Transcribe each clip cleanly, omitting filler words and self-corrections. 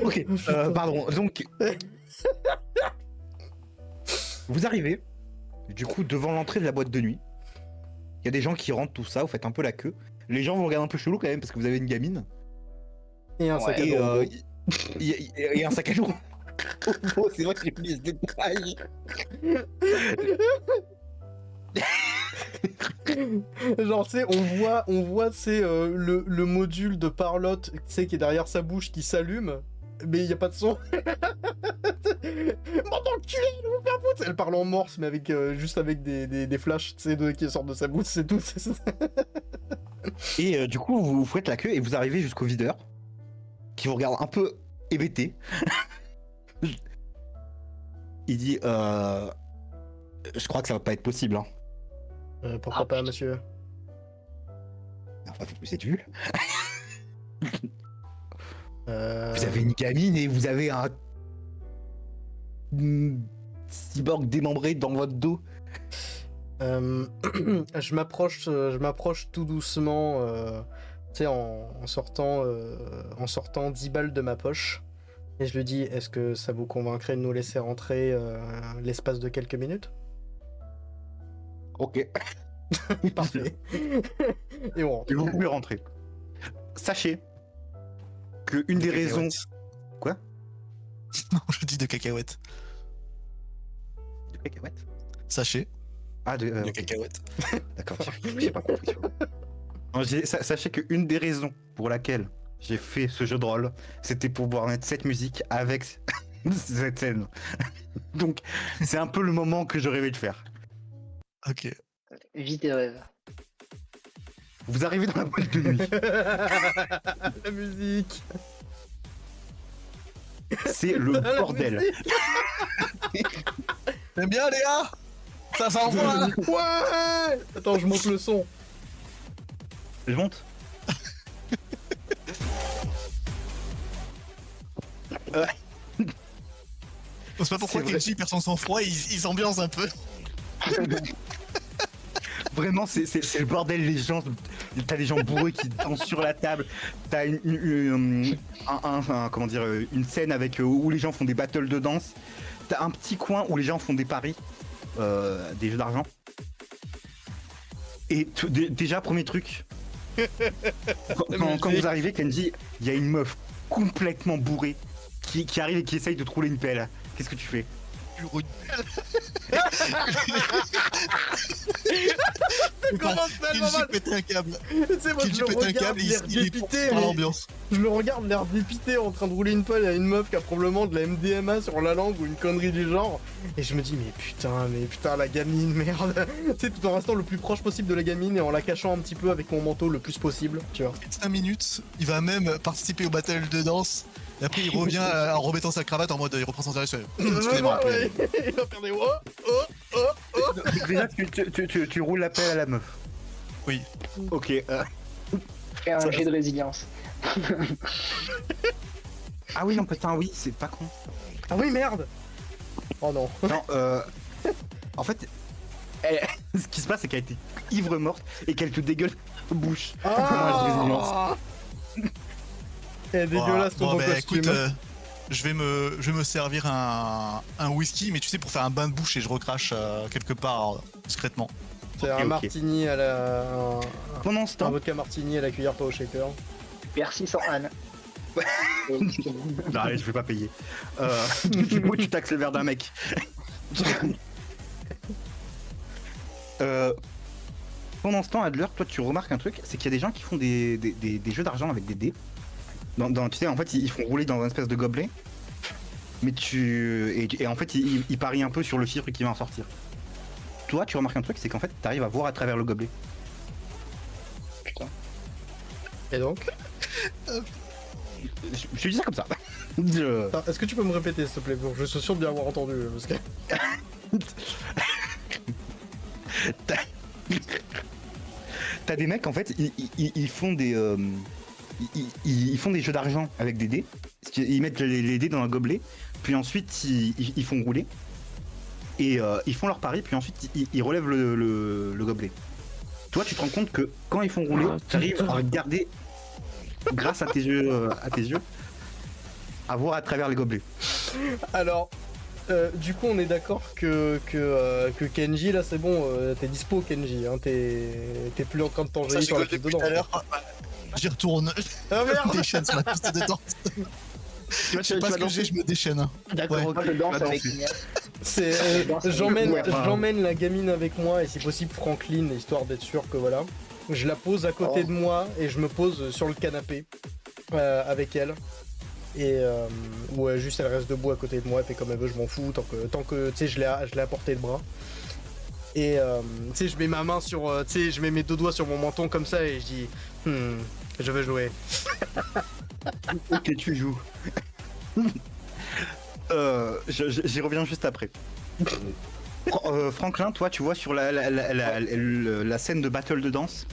Ok, pardon, donc... Vous arrivez, du coup, devant l'entrée de la boîte de nuit. Il y a des gens qui rentrent, tout ça, vous faites un peu la queue. Les gens vous regardent un peu chelou quand même, parce que vous avez une gamine. Et un sac à dos. Et en gros. et un sac à dos. Oh, c'est vrai que j'ai oublié ce détail. Genre, tu sais, on voit c'est le module de parlotte, tu sais, qui est derrière sa bouche qui s'allume, mais il y a pas de son. Mon enculé, il va vous faire foutre. Elle parle en morse, mais avec juste avec des flashs, tu sais, qui sortent de sa bouche, c'est tout. Et du coup, vous faites la queue et vous arrivez jusqu'au videur, qui vous regarde un peu hébété. Il dit je crois que ça va pas être possible. Hein. Pourquoi pas, monsieur? Enfin, vous êtes vu. Euh... Vous avez une gamine et vous avez un cyborg démembré dans votre dos. je m'approche tout doucement, tu sais, en sortant 10 balles de ma poche. Et je lui dis, est-ce que ça vous convaincrait de nous laisser rentrer l'espace de quelques minutes? Ok. Parfait. Et on rentre. Et vous pouvez rentrer. Sachez que une des raisons... Quoi? Non, je dis de cacahuètes. De cacahuètes? Sachez. Ah, de De ok. cacahuètes. D'accord, j'ai pas compris. Non, sachez qu'une des raisons pour laquelle j'ai fait ce jeu de rôle, c'était pour pouvoir mettre cette musique avec cette scène. Donc, c'est un peu le moment que je rêvais de faire. Ok. Vie des rêves. Vous arrivez dans la boîte de nuit. La musique. C'est le La bordel. musique. T'aimes bien, Léa? Ça s'envoie. Ouais. Attends, je monte le son. Je monte. On sait pas pourquoi C'est vrai. Kenji perd son sang-froid, il s'ambiance un peu. Vraiment, c'est le bordel. Les gens, t'as des gens bourrés qui dansent sur la table. T'as comment dire, une scène avec où les gens font des battles de danse. T'as un petit coin où les gens font des paris, des jeux d'argent. Et déjà, premier truc, quand vous arrivez, Kenji, il y a une meuf complètement bourrée qui arrive et qui essaye de trouver une pelle. Qu'est-ce que tu fais? Commence tellement Kenji mal. pète un câble. Tu sais, moi, Kenji je le pète un regarde, câble, l'air il est dépité, pour mais- l'ambiance. Je le regarde, l'air dépité, en train de rouler une pelle à une meuf qui a probablement de la MDMA sur la langue ou une connerie du genre. Et je me dis, mais putain, la gamine, merde. Tu sais, tout en restant le plus proche possible de la gamine et en la cachant un petit peu avec mon manteau le plus possible, tu vois. 5 minutes, il va même participer au battle de danse. Et après, il revient en remettant sa cravate en mode il reprend son sérieux. Excusez-moi. Ouais, il va faire des Déjà, tu roules la pelle à la meuf. Oui. Ok. Fais un jet de résilience. Ah oui, non, putain, oui, c'est pas con. Ah oui, merde. Oh non. Non, en fait, ce qui se passe, c'est qu'elle a été ivre morte et qu'elle te dégueule la bouche. Ah. Elle est dégueulasse ton Bon, beau bah, costume. écoute, je vais me servir un whisky, mais tu sais, pour faire un bain de bouche et je recrache quelque part discrètement. C'est un ok. martini à la. Pendant ce Un temps, vodka martini à la cuillère, pas au shaker. Merci sans Anne. Et- non, allez, je vais pas payer. Du coup, tu taxes le verre d'un mec. Pendant ce temps, Adler, toi, tu remarques un truc, c'est qu'il y a des gens qui font des jeux d'argent avec des dés. Tu sais, en fait, ils font rouler dans un espèce de gobelet. Mais et en fait, ils parient un peu sur le chiffre qui va en sortir. Toi, tu remarques un truc, c'est qu'en fait, t'arrives à voir à travers le gobelet. Putain. Et donc Je te dis ça comme ça. Attends, est-ce que tu peux me répéter s'il te plaît pour que je sois sûr de bien avoir entendu parce que... T'as des mecs en fait, ils font des ils font des jeux d'argent avec des dés. Ils mettent les dés dans un gobelet, puis ensuite ils font rouler et ils font leur pari, puis ensuite ils relèvent le gobelet. Toi, tu te rends compte que quand ils font rouler, tu arrives à regarder grâce à tes yeux à voir à travers les gobelets. Alors, du coup, on est d'accord que Kenji, là, c'est bon, t'es dispo, Kenji. Hein, t'es plus en train de Ça, t'enjailler je sur la rigole piste de depuis tout à danse. l'heure. J'y retourne. Ah Je me merde. déchaîne sur la piste de danse. Je sais pas ce que j'ai, je me déchaîne. hein. D'accord, Ouais. ok. Moi, je danse Bah, avec danse. Ignace. C'est, Ouais, j'emmène la gamine avec moi et si possible Franklin, histoire d'être sûr que voilà. Je la pose à côté Oh. de moi et je me pose sur le canapé avec elle. Et ouais, juste elle reste debout à côté de moi, elle fait comme elle veut, je m'en fous, tant que tu sais, je l'ai à portée de bras. Et tu sais, je mets ma main sur, tu sais, je mets mes deux doigts sur mon menton comme ça et je dis, je veux jouer. Ok, tu joues. J'y reviens juste après. Franklin, toi, tu vois sur la scène de battle de danse,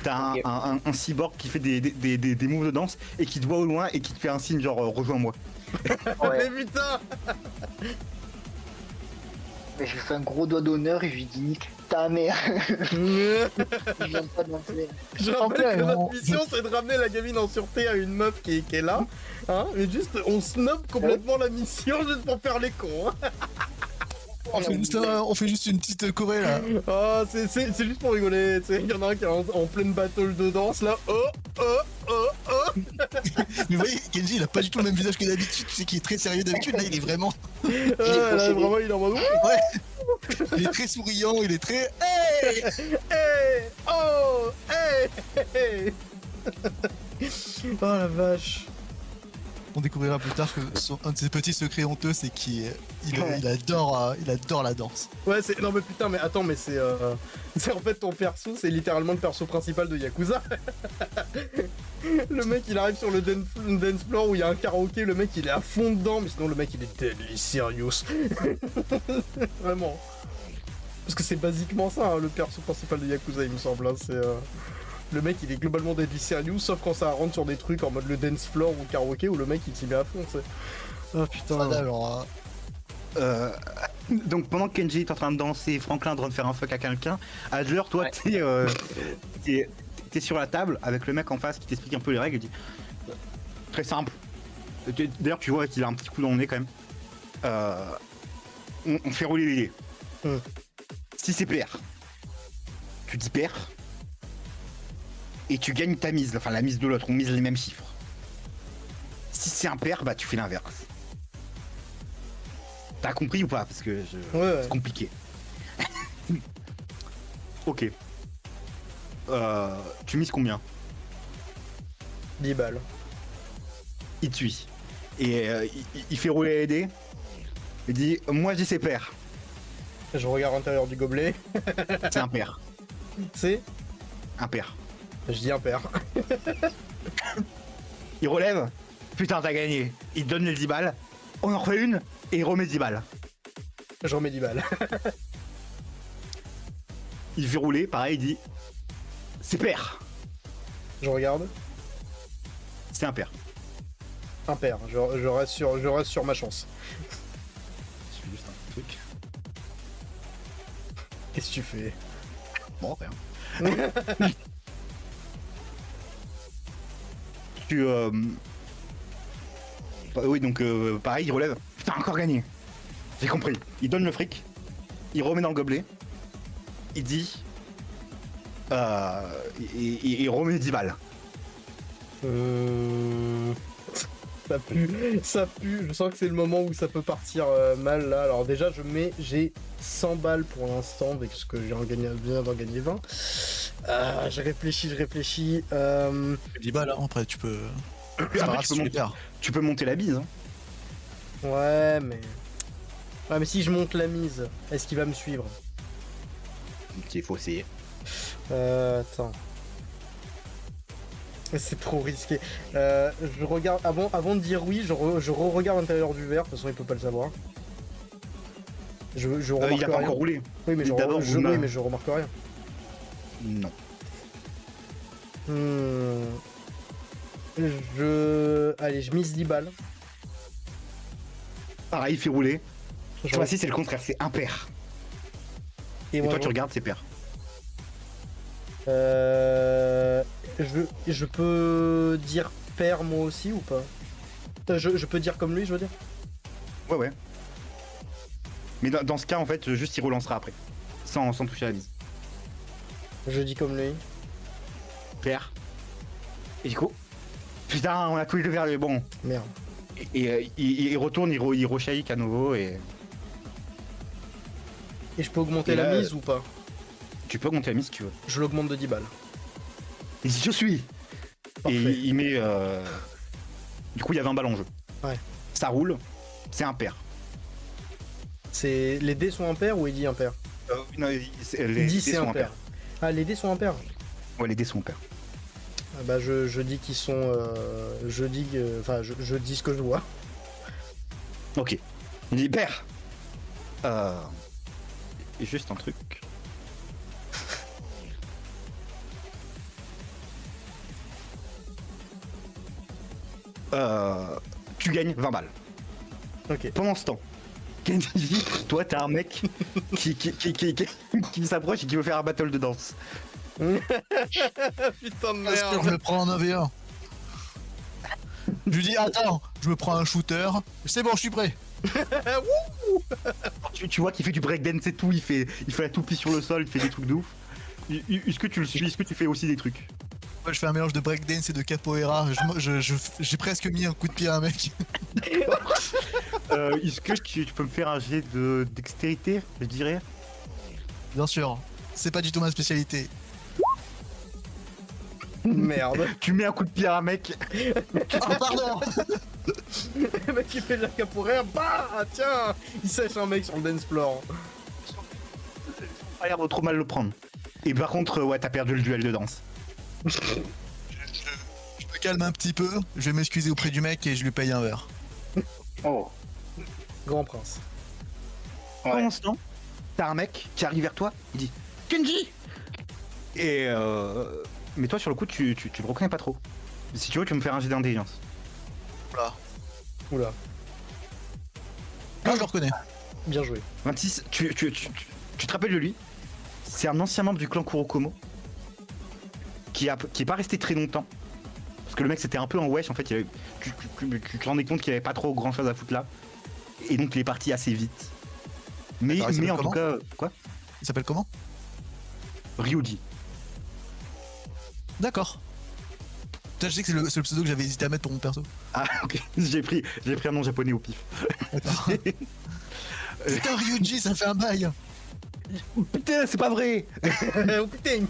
t'as Ok. un cyborg qui fait des moves de danse et qui te voit au loin et qui te fait un signe genre rejoins-moi. Ouais. Mais putain. Mais je lui fais un gros doigt d'honneur et je lui dis nique ta mère. Je viens pas danser. Je rappelle que notre mission c'est de ramener la gamine en sûreté à une meuf qui est là. Hein, mais juste on snob complètement la mission juste pour faire les cons. Hein. On fait juste une petite choré là. Oh, c'est juste pour rigoler. Tu sais, il y en a un qui est en pleine battle de danse là. Oh. Mais vous voyez, Kenji il a pas du tout le même visage que d'habitude. Tu sais qu'il est très sérieux d'habitude. Là, il est vraiment. Là, possédé. vraiment, il est en mode. Ouais. Il est très souriant, il est très. Hey. Hey, oh, hey. Oh la vache. On découvrira plus tard que un de ses petits secrets honteux, c'est qu'il adore la danse. Ouais, c'est. Non, mais putain, mais attends, mais c'est en fait ton perso, c'est littéralement le perso principal de Yakuza. Le mec, il arrive sur le dance floor où il y a un karaoké, le mec, il est à fond dedans, mais sinon, le mec, il est deadly serious. Vraiment. Parce que c'est basiquement ça, hein, le perso principal de Yakuza, il me semble. Hein, c'est. Le mec il est globalement deadly serious, sauf quand ça rentre sur des trucs en mode le dance floor ou le karaoké où le mec il s'y met à fond, tu sais. Ah putain. Alors, Donc pendant que Kenji est en train de danser, Franklin est en train de faire un fuck à quelqu'un, Adler, toi, Ouais. t'es sur la table avec le mec en face qui t'explique un peu les règles et dit très simple. D'ailleurs, tu vois qu'il a un petit coup dans le nez quand même. On fait rouler les dés. Hmm. Si c'est pair, tu dis pair et tu gagnes ta mise, enfin la mise de l'autre, on mise les mêmes chiffres. Si c'est impair, bah tu fais l'inverse. T'as compris ou pas? Parce que Ouais. c'est compliqué. Ok. Tu mises combien? 10 balles. Il te suit. Et il fait rouler les dés. Il dit moi je dis c'est pair. Je regarde l'intérieur du gobelet. C'est impair. C'est. Impair. Je dis impair. Il relève. Putain t'as gagné. Il te donne les 10 balles. On en refait une et il remet 10 balles. Je remets 10 balles. Il fait rouler, pareil, il dit c'est pair. Je regarde. C'est impair. Impair. Je reste sur ma chance. Je fais juste un truc. Qu'est-ce que tu fais? Bon, rien. Tu oui donc pareil il relève. Putain encore gagné. J'ai compris. Il donne le fric. Il remet dans le gobelet. Il dit il remet 10 balles. Ça pue, je sens que c'est le moment où ça peut partir mal là. Alors déjà j'ai 100 balles pour l'instant, avec ce que j'ai viens d'en gagner 20. Je réfléchis. 10 balles, hein, après tu peux. C'est Après, pas grave si tu les perds. tu peux monter la bise. Hein. Ouais mais si je monte la mise, est-ce qu'il va me suivre? Il faut essayer. Attends. C'est trop risqué. Je regarde avant de dire oui, je re-regarde l'intérieur du verre, de toute façon il peut pas le savoir. Je remarque Il a pas rien. encore roulé. Oui mais D'abord, oui, vous mais je remarque rien. Non. Allez, je mise 10 balles. Pareil il fait rouler. Je Cette fois-ci c'est le contraire, c'est impair. Et moi, toi tu regardes c'est pair. je peux dire pair moi aussi ou pas? Je peux dire comme lui, je veux dire. Ouais. Mais dans ce cas, en fait, juste il relancera après. Sans toucher à la mise. Je dis comme lui. Père. Et du coup. Putain, on a tous les deux vers le bon. Merde. Et il retourne, il rechaïque à nouveau et. Et je peux augmenter Et la là, mise ou pas? Tu peux augmenter la mise si tu veux. Je l'augmente de 10 balles. Il dit je suis. Parfait. Et il met. Du coup, il y a 20 balles en jeu. Ouais. Ça roule. C'est impair. C'est... Les dés sont impairs ou il dit impair? Non, Il les dit dés c'est sont impair. impairs. Ah, les dés sont impairs. Ouais, les dés sont impairs. Ah bah je dis qu'ils sont... je dis que... Enfin, je dis ce que je vois. Ok. Il dit père. Juste un truc. Tu gagnes 20 balles. Ok. Pendant ce temps, Kenji, toi t'es un mec qui s'approche et qui veut faire un battle de danse. Putain de Est-ce que je merde. me prends un 1v1? Je lui dis attends, je me prends un shooter. C'est bon, je suis prêt. Tu vois qu'il fait du breakdance et tout, il fait la toupie sur le sol, il fait des trucs de ouf. Est-ce que tu le suis? Est-ce que tu fais aussi des trucs? Moi, je fais un mélange de breakdance et de capoeira. J'ai presque mis un coup de pied à un mec. Est-ce que tu peux me faire un jet de dextérité, je dirais? Bien sûr, c'est pas du tout ma spécialité. Merde. Tu mets un coup de pied à un mec. Ah pardon. Le mec qui fait de la capoeira, bah tiens, il sèche un mec sur le dance floor. Pas l'air de trop mal le prendre. Et par contre, ouais, t'as perdu le duel de danse. Je me calme un petit peu, je vais m'excuser auprès du mec et je lui paye un verre. Oh. Grand prince. Pendant ce temps, t'as un mec qui arrive vers toi, il dit Kenji. Et mais toi sur le coup tu le reconnais pas trop. Si tu veux, tu peux me faire un jet d'intelligence. Voilà. Oula, Ah, je le reconnais. bien joué. 26, tu te rappelles de lui? C'est un ancien membre du clan Kurokomo qui est pas resté très longtemps. Parce que le mec c'était un peu en wesh en fait, tu te rendais compte qu'il avait pas trop grand chose à foutre là. Et donc il est parti assez vite. Mais, Attends, il s'appelle en tout comment cas, quoi? Il s'appelle comment? Ryuji. D'accord. Putain, je sais que c'est le pseudo que j'avais hésité à mettre pour mon perso. Ah ok, j'ai pris un nom japonais au pif. D'accord. Putain, Ryuji, ça fait un bail. Putain, c'est pas vrai. Oh putain.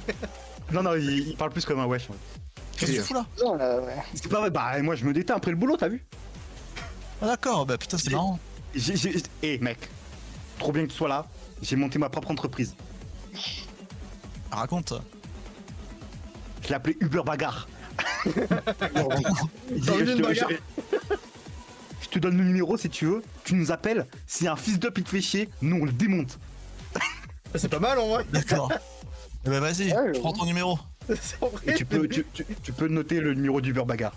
Non, il parle plus comme un wesh. En fait. Qu'est-ce que tu fous là? Non, là, ouais. C'est pas vrai, bah moi je me déteins après le boulot, t'as vu? Ah d'accord, bah putain, c'est J'ai- marrant. Eh mec, trop bien que tu sois là, j'ai monté ma propre entreprise. Ah, raconte. Je l'ai appelé Uber Bagarre. Il dit, T'as envie d'une bagarre je te donne le numéro si tu veux, tu nous appelles, si un fils d'up il te fait chier, nous on le démonte. C'est pas mal en vrai. D'accord. Eh bah vas-y, Ouais, je prends ton numéro. C'est en vrai. Et tu peux noter le numéro d'Uber Bagarre.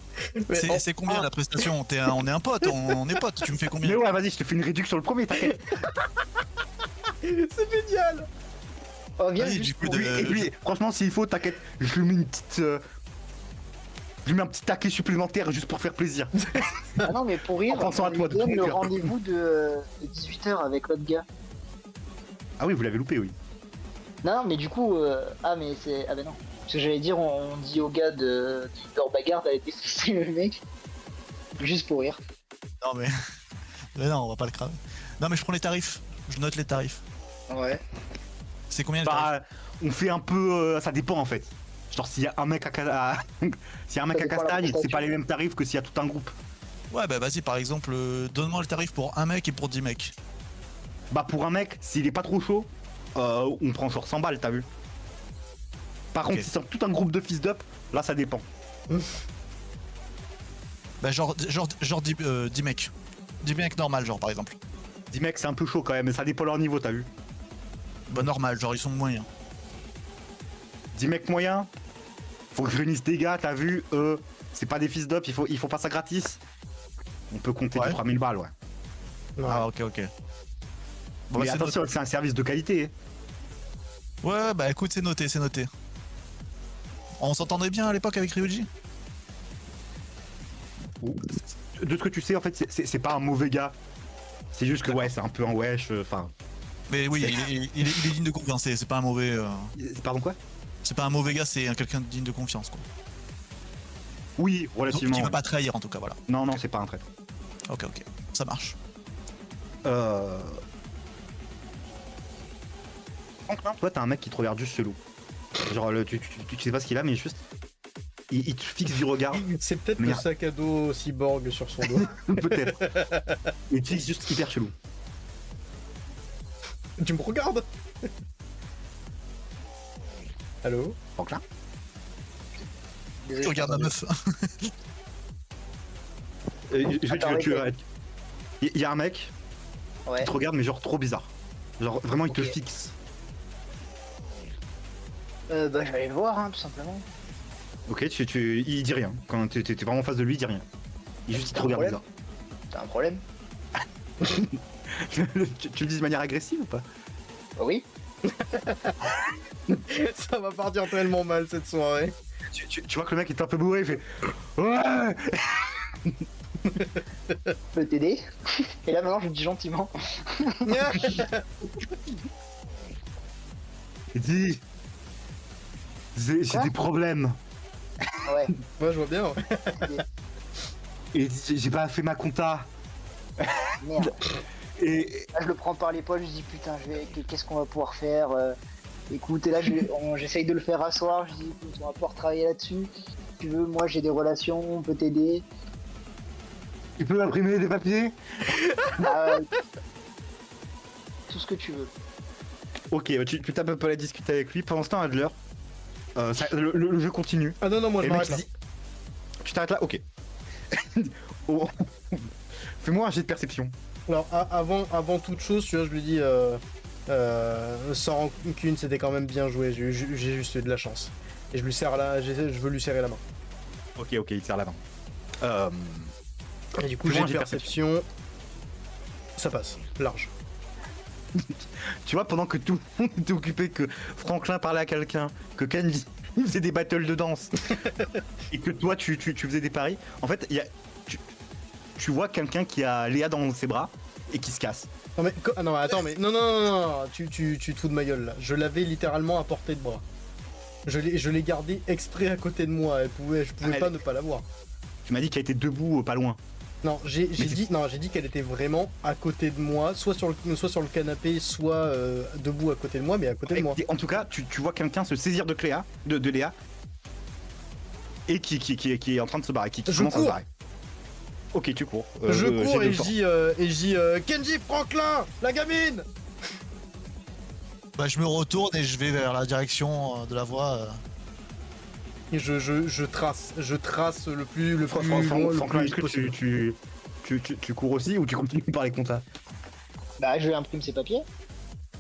Mais C'est combien la prestation? On est un pote, on est potes, tu me fais Mais combien? ouais, vas-y, je te fais une réduction sur le premier, t'inquiète. C'est génial. Oh, viens, Vas-y, juste du coup, pour- de- Et puis, franchement, s'il faut, t'inquiète, je lui mets une petite. Je lui mets un petit taquet supplémentaire juste pour faire plaisir. Ah non, mais pour rire, En pensant à toi, il de donne tout le cœur. rendez-vous de 18h avec l'autre gars. Ah oui, vous l'avez loupé, oui. Non, mais du coup, ah, mais c'est. Ah, bah non. Parce que j'allais dire, on dit au gars de Uber Bagarre d'aller défoncer le mec. Juste pour rire. Non mais... mais non, on va pas le cramer. Non mais je prends les tarifs, je note les tarifs. Ouais. C'est combien le tarif? Bah, on fait un peu. Ça dépend en fait. Genre, s'il y a un mec s'il y a un mec Ça à dépend de la Castagne, c'est prestation. pas les mêmes tarifs que s'il y a tout un groupe. Ouais bah vas-y, par exemple, donne-moi le tarif pour un mec et pour 10 mecs. Bah, pour un mec, s'il est pas trop chaud, on prend sur 100 balles, t'as vu. Par contre, Ok. si c'est tout un groupe de fils d'up, là ça dépend. Bah genre 10 mecs. 10 mecs normal genre par exemple. 10 mecs, c'est un peu chaud quand même, mais ça dépend leur niveau, t'as vu. Bah normal, genre ils sont moyens. 10 mecs moyens, faut que je réunisse des gars, t'as vu, c'est pas des fils d'up, il faut pas ça gratis. On peut compter Ouais. du 3000 balles, ouais. Ouais. Ah ok. Bon, Mais bah, c'est attention, c'est un service de qualité. Hein. Ouais bah écoute, c'est noté, c'est noté. On s'entendait bien à l'époque avec Ryuji? de ce que tu sais, en fait, c'est pas un mauvais gars. C'est juste que, ouais, c'est un peu un wesh. Enfin. Mais oui, il est digne de confiance, c'est pas un mauvais. Pardon, quoi? C'est pas un mauvais gars, c'est quelqu'un de digne de confiance, quoi. Oui, Donc, relativement. qui va pas trahir en tout cas, voilà. Non, non, c'est pas un traître. Ok, ça marche. Franklin, toi, t'as un mec qui te regarde juste chelou. Genre, tu sais pas ce qu'il a, mais juste. Il te fixe du regard. C'est peut-être le Merde. sac à dos cyborg sur son dos. Peut-être. Il te fixe juste hyper chelou. Tu me regardes? Allô? Franklin? Désolé, Tu regardes la meuf. Il y a un mec Ouais. qui te regarde, mais genre trop bizarre. Genre, vraiment, il te Ok. fixe. Bah, je vais aller le voir, hein, tout simplement. Ok, il dit rien. Quand t'es vraiment en face de lui, il dit rien. Il te regarde bizarre. T'as un problème? tu le dis de manière agressive ou pas? Bah oui. Ça va partir tellement mal cette soirée. Tu vois que le mec est un peu bourré, il fait ouais. Je peux t'aider? Et là, maintenant, je le dis gentiment. Il dit j'ai Quoi des problèmes. Ouais. Moi je vois bien. Et il dit, j'ai pas fait ma compta. Merde. Et Là, je le prends par l'épaule, je dis putain, qu'est-ce qu'on va pouvoir faire écoute, et là, j'essaye de le faire asseoir, je dis écoute, on va pouvoir travailler là-dessus. Si tu veux, moi j'ai des relations, on peut t'aider. tu peux imprimer des papiers? Ah, tout ce que tu veux. Ok, tu tapes un peu la discuter avec lui. Pendant ce temps, Adler, le jeu continue. Ah non, non, moi Et je le mec m'arrête il là. dit tu t'arrêtes là? Ok. Oh. Fais-moi un jet de perception. Alors avant toute chose, tu vois, je lui dis sans rancune, c'était quand même bien joué, j'ai juste eu de la chance. Et je lui serre je veux lui serrer la main. Ok, il te serre la main. Et du coup, Fais-moi j'ai un une jet de perception. Ça passe, large. Tu vois, pendant que tout le monde était occupé, que Franklin parlait à quelqu'un, que Kenji il faisait des battles de danse, et que toi tu faisais des paris, en fait, tu vois quelqu'un qui a Léa dans ses bras et qui se casse. Non mais ah non attends mais non, tu te fous de ma gueule là. Je l'avais littéralement à portée de bras. Je l'ai gardé exprès à côté de moi. Je pouvais pas ne pas la voir. Tu m'as dit qu'elle était debout pas loin. Non, j'ai Mais dit qu'elle était vraiment à côté de moi, soit sur le canapé, soit debout à côté de moi, mais à côté de moi. Et en tout cas, tu vois quelqu'un se saisir de Léa, de Léa, et qui est en train de se barrer, qui Je commence à se cours. barrer. Ok, tu cours. Je cours j'ai et deux je dis Kenji, Franklin, la gamine. Bah, je me retourne et je vais vers la direction de la voie. Et je trace le plus long, le Franklin, plus est-ce que possible. tu cours aussi ou tu continues par les comptas? Bah, je lui imprime ses papiers.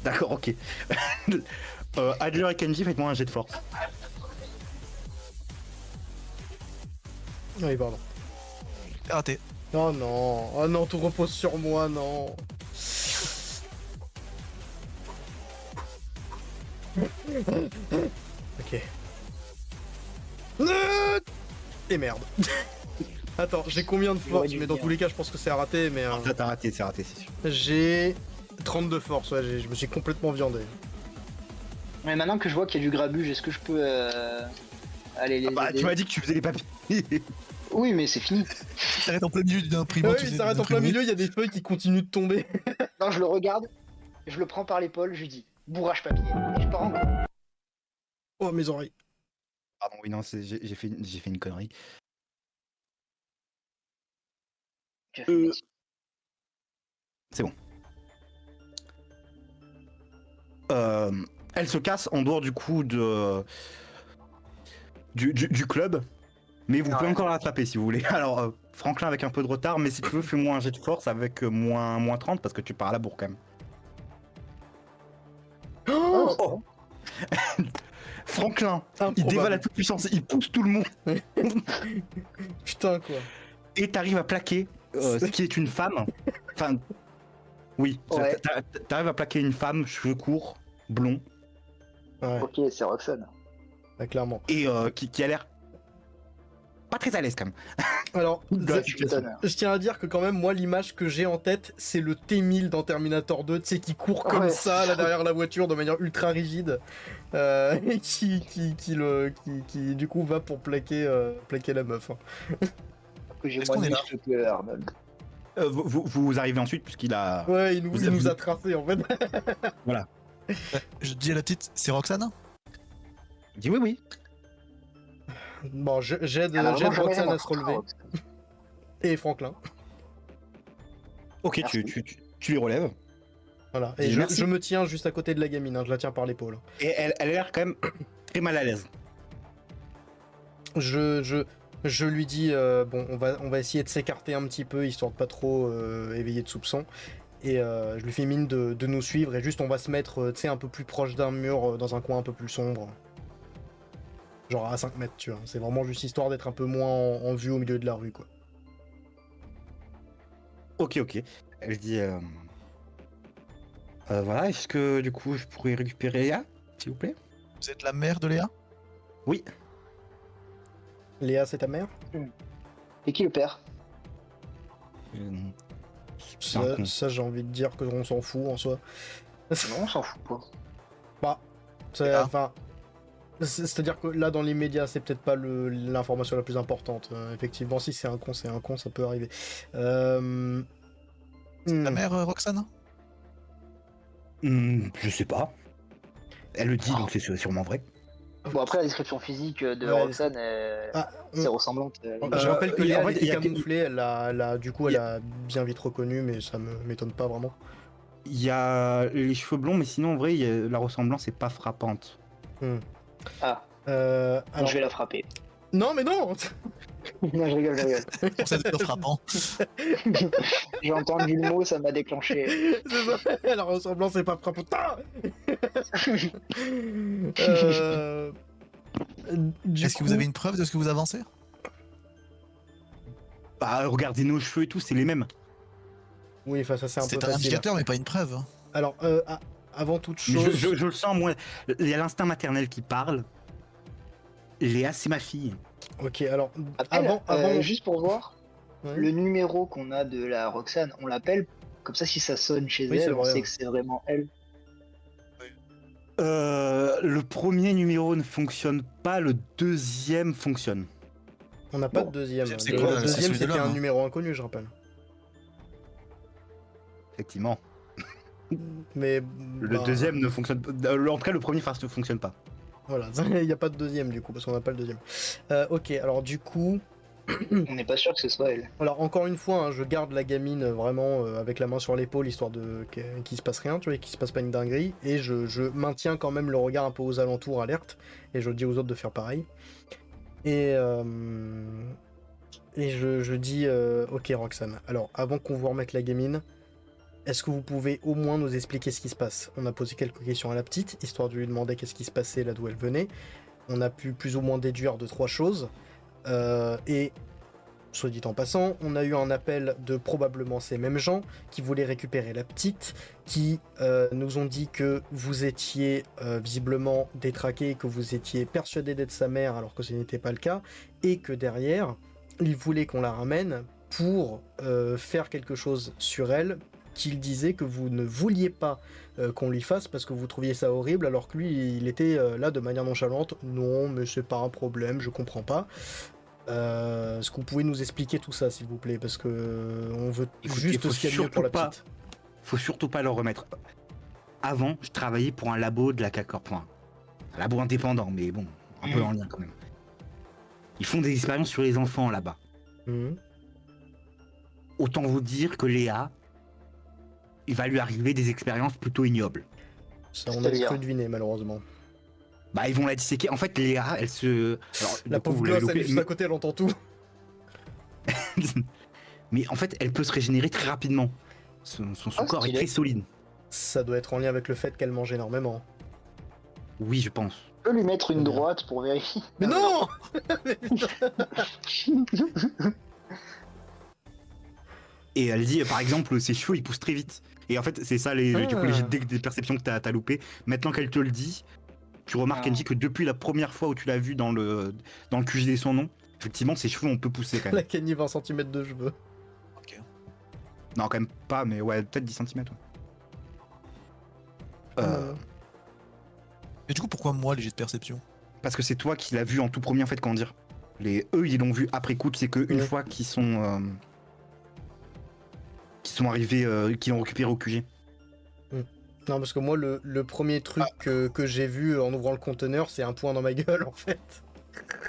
D'accord, ok. Adler et Kenji, faites-moi un jet de force. Oui, pardon. Raté. Oh non, tout repose sur moi, non. Ok. Et merde. Attends, j'ai combien de force? Mais dans tous les cas, je pense que c'est à rater, mais Ça t'as raté, c'est raté, c'est sûr. j'ai 32 force, ouais, je me suis complètement viandé. Mais maintenant que je vois qu'il y a du grabuge, est-ce que je peux aller les Bah, aider? tu m'as dit que tu faisais les papiers. Oui, mais c'est fini. Il s'arrête en plein milieu d'une imprimante. Ouais, il s'arrête en plein milieu, il y a des feuilles qui continuent de tomber. Non, je le regarde, je le prends par l'épaule, je lui dis bourrage papier. Et je pars en cours. Oh, mes oreilles. Pardon, oui, non, j'ai fait une connerie. Tu as fait le métier. C'est bon. Elle se casse en dehors du coup du club, mais vous pouvez Ouais. encore la rattraper si vous voulez. Alors, Franklin avec un peu de retard, mais si tu veux, fais-moi un jet de force avec moins 30 parce que tu pars à la bourre quand même. Oh, Oh. Franklin, il improbable. dévale à toute puissance, il pousse tout le monde Putain, quoi. et t'arrives à plaquer ce qui est une femme. Enfin, oui, Ouais. t'arrives à plaquer une femme, cheveux courts, blond, Ouais, Ok, c'est Roxane. bah, clairement. et qui a l'air pas très à l'aise quand même. Alors, Bah, Tu m'étonnes. je tiens à dire que quand même, moi, l'image que j'ai en tête, c'est le T-1000 dans Terminator 2, tu sais, qui court comme Ouais. ça, là, derrière la voiture, de manière ultra rigide, et qui, du coup, va pour plaquer la meuf. Hein. Que j'ai Est-ce moins qu'on de est là muscles que Arnold. Vous arrivez ensuite puisqu'il a. Ouais, Vous il nous avez- a tracé, en fait. Je dis à la petite, c'est Roxane? Il dit oui. Bon, j'aide Ah, vraiment, jamais Roxane rien à se relever. Roxane. Et Franklin. Ok, Merci. tu les relèves. Voilà. Et Dis merci. je me tiens juste à côté de la gamine, hein, je la tiens par l'épaule. Et elle a l'air quand même très mal à l'aise. Je lui dis, bon, on va essayer de s'écarter un petit peu, histoire de pas trop éveiller de soupçons. Et je lui fais mine de nous suivre, et juste on va se mettre, tu sais, un peu plus proche d'un mur, dans un coin un peu plus sombre. Genre à 5 mètres, tu vois. C'est vraiment juste histoire d'être un peu moins en vue au milieu de la rue, quoi. Ok. Elle dit. Voilà, est-ce que du coup je pourrais récupérer Léa, s'il vous plaît? Vous êtes la mère de Léa? Oui. Léa, c'est ta mère? Et qui le perd? C'est un con. Ça, j'ai envie de dire que on s'en fout en soi. Non, on s'en fout pas. Bah, Ah. enfin, c'est-à-dire que là, dans les médias, c'est peut-être pas l'information la plus importante. Effectivement, si c'est un con, ça peut arriver. La Hmm. mère, Roxane? Je sais pas. Elle le dit, donc c'est sûrement vrai. Bon, après, la description physique de Ouais, Roxane, Ah, c'est ressemblante. je rappelle que Léa, en fait, elle était il y a- camouflée, du coup, il elle y a bien vite reconnu, mais ça m'étonne pas vraiment. Il y a les cheveux blonds, mais sinon en vrai, la ressemblance est pas frappante. Ah, Alors... je vais la frapper. Non, mais non. Non, je rigole. Pour cette vidéo frappant. J'ai entendu le mot, ça m'a déclenché. C'est ça. La ressemblance est pas frappante. Est-ce que vous avez une preuve de ce que vous avancez? Bah, regardez nos cheveux et tout, c'est les mêmes. Oui, enfin, ça c'est un peu C'est un facile. indicateur, mais pas une preuve. Alors, avant toute Mais chose... je le sens, moi. Il y a l'instinct maternel qui parle. Léa, c'est ma fille. Ok, alors, Après, avant... juste pour voir, Ouais. le numéro qu'on a de la Roxane, on l'appelle, comme ça si ça sonne chez Oui, c'est elle, on vrai, sait ouais. que c'est vraiment elle. Le premier numéro ne fonctionne pas, le deuxième fonctionne. On n'a pas Bon. de deuxième. C'est Le quoi, c'est deuxième, celui de c'était l'homme, un hein. numéro inconnu, je rappelle. Effectivement. Mais... Le bah, deuxième ne fonctionne pas. En tout cas, le premier face ne fonctionne pas. Voilà, il n'y a pas de deuxième, du coup, parce qu'on n'a pas le deuxième. Ok, alors du coup... On n'est pas sûr que ce soit elle. Alors encore une fois, hein, je garde la gamine vraiment avec la main sur l'épaule, histoire qu'il se passe rien, tu vois, qu'il se passe pas une dinguerie, et je maintiens quand même le regard un peu aux alentours, alerte, et je dis aux autres de faire pareil. Et je dis, ok Roxane, alors avant qu'on vous remette la gamine, est-ce que vous pouvez au moins nous expliquer ce qui se passe? On a posé quelques questions à la petite, histoire de lui demander qu'est-ce qui se passait là d'où elle venait. On a pu plus ou moins déduire 2-3 choses. Et soit dit en passant, on a eu un appel de probablement ces mêmes gens qui voulaient récupérer la petite, qui nous ont dit que vous étiez visiblement détraqué, que vous étiez persuadé d'être sa mère alors que ce n'était pas le cas, et que derrière, ils voulaient qu'on la ramène pour faire quelque chose sur elle, qu'il disait que vous ne vouliez pas qu'on lui fasse parce que vous trouviez ça horrible, alors que lui, il était là de manière nonchalante. Non, mais c'est pas un problème, je comprends pas. Est-ce que vous pouvez nous expliquer tout ça, s'il vous plaît, parce que on veut Écoutez, juste faut ce qu'il y a de mieux pour la surtout pas- petite. Faut surtout pas le remettre. Avant, je travaillais pour un labo de la CACORP. Enfin, un labo indépendant, mais bon, un peu en lien quand même. Ils font des expériences sur les enfants là-bas. Mhm. Autant vous dire que Léa, il va lui arriver des expériences plutôt ignobles. Ça, on avait C'est-à-dire cru deviner, malheureusement. Bah, ils vont la disséquer. En fait, Léa, elle se. Alors, La du coup, pauvre vous l'avez gosse, elle est loupé, juste à côté, elle entend tout. mais en fait, elle peut se régénérer très rapidement. Son Ah, corps est stylé. très solide. Ça doit être en lien avec le fait qu'elle mange énormément. Oui, je pense. Je peux lui mettre une Très bien. droite pour vérifier. Mais non. Et elle dit, par exemple, ses cheveux, ils poussent très vite. Et en fait, c'est ça, du coup, les jets des perceptions que t'as loupé. Maintenant qu'elle te le dit, tu remarques, Ah. Kenji, que depuis la première fois où tu l'as vu dans le QG de son nom, effectivement, ses cheveux on peut pousser quand La même. Kenny 20 cm de cheveux. Non, quand même pas, mais ouais, peut-être 10 cm. Pas mal, hein. Et du coup, pourquoi moi, les jets de perception? Parce que c'est toi qui l'as vu en tout premier, en fait, comment dire. Eux, ils l'ont vu après coup, c'est qu'une Ouais. fois qu'ils sont arrivés, qu'ils l'ont récupéré au QG. Non, parce que moi, le premier truc que j'ai vu en ouvrant le conteneur, c'est un point dans ma gueule, en fait.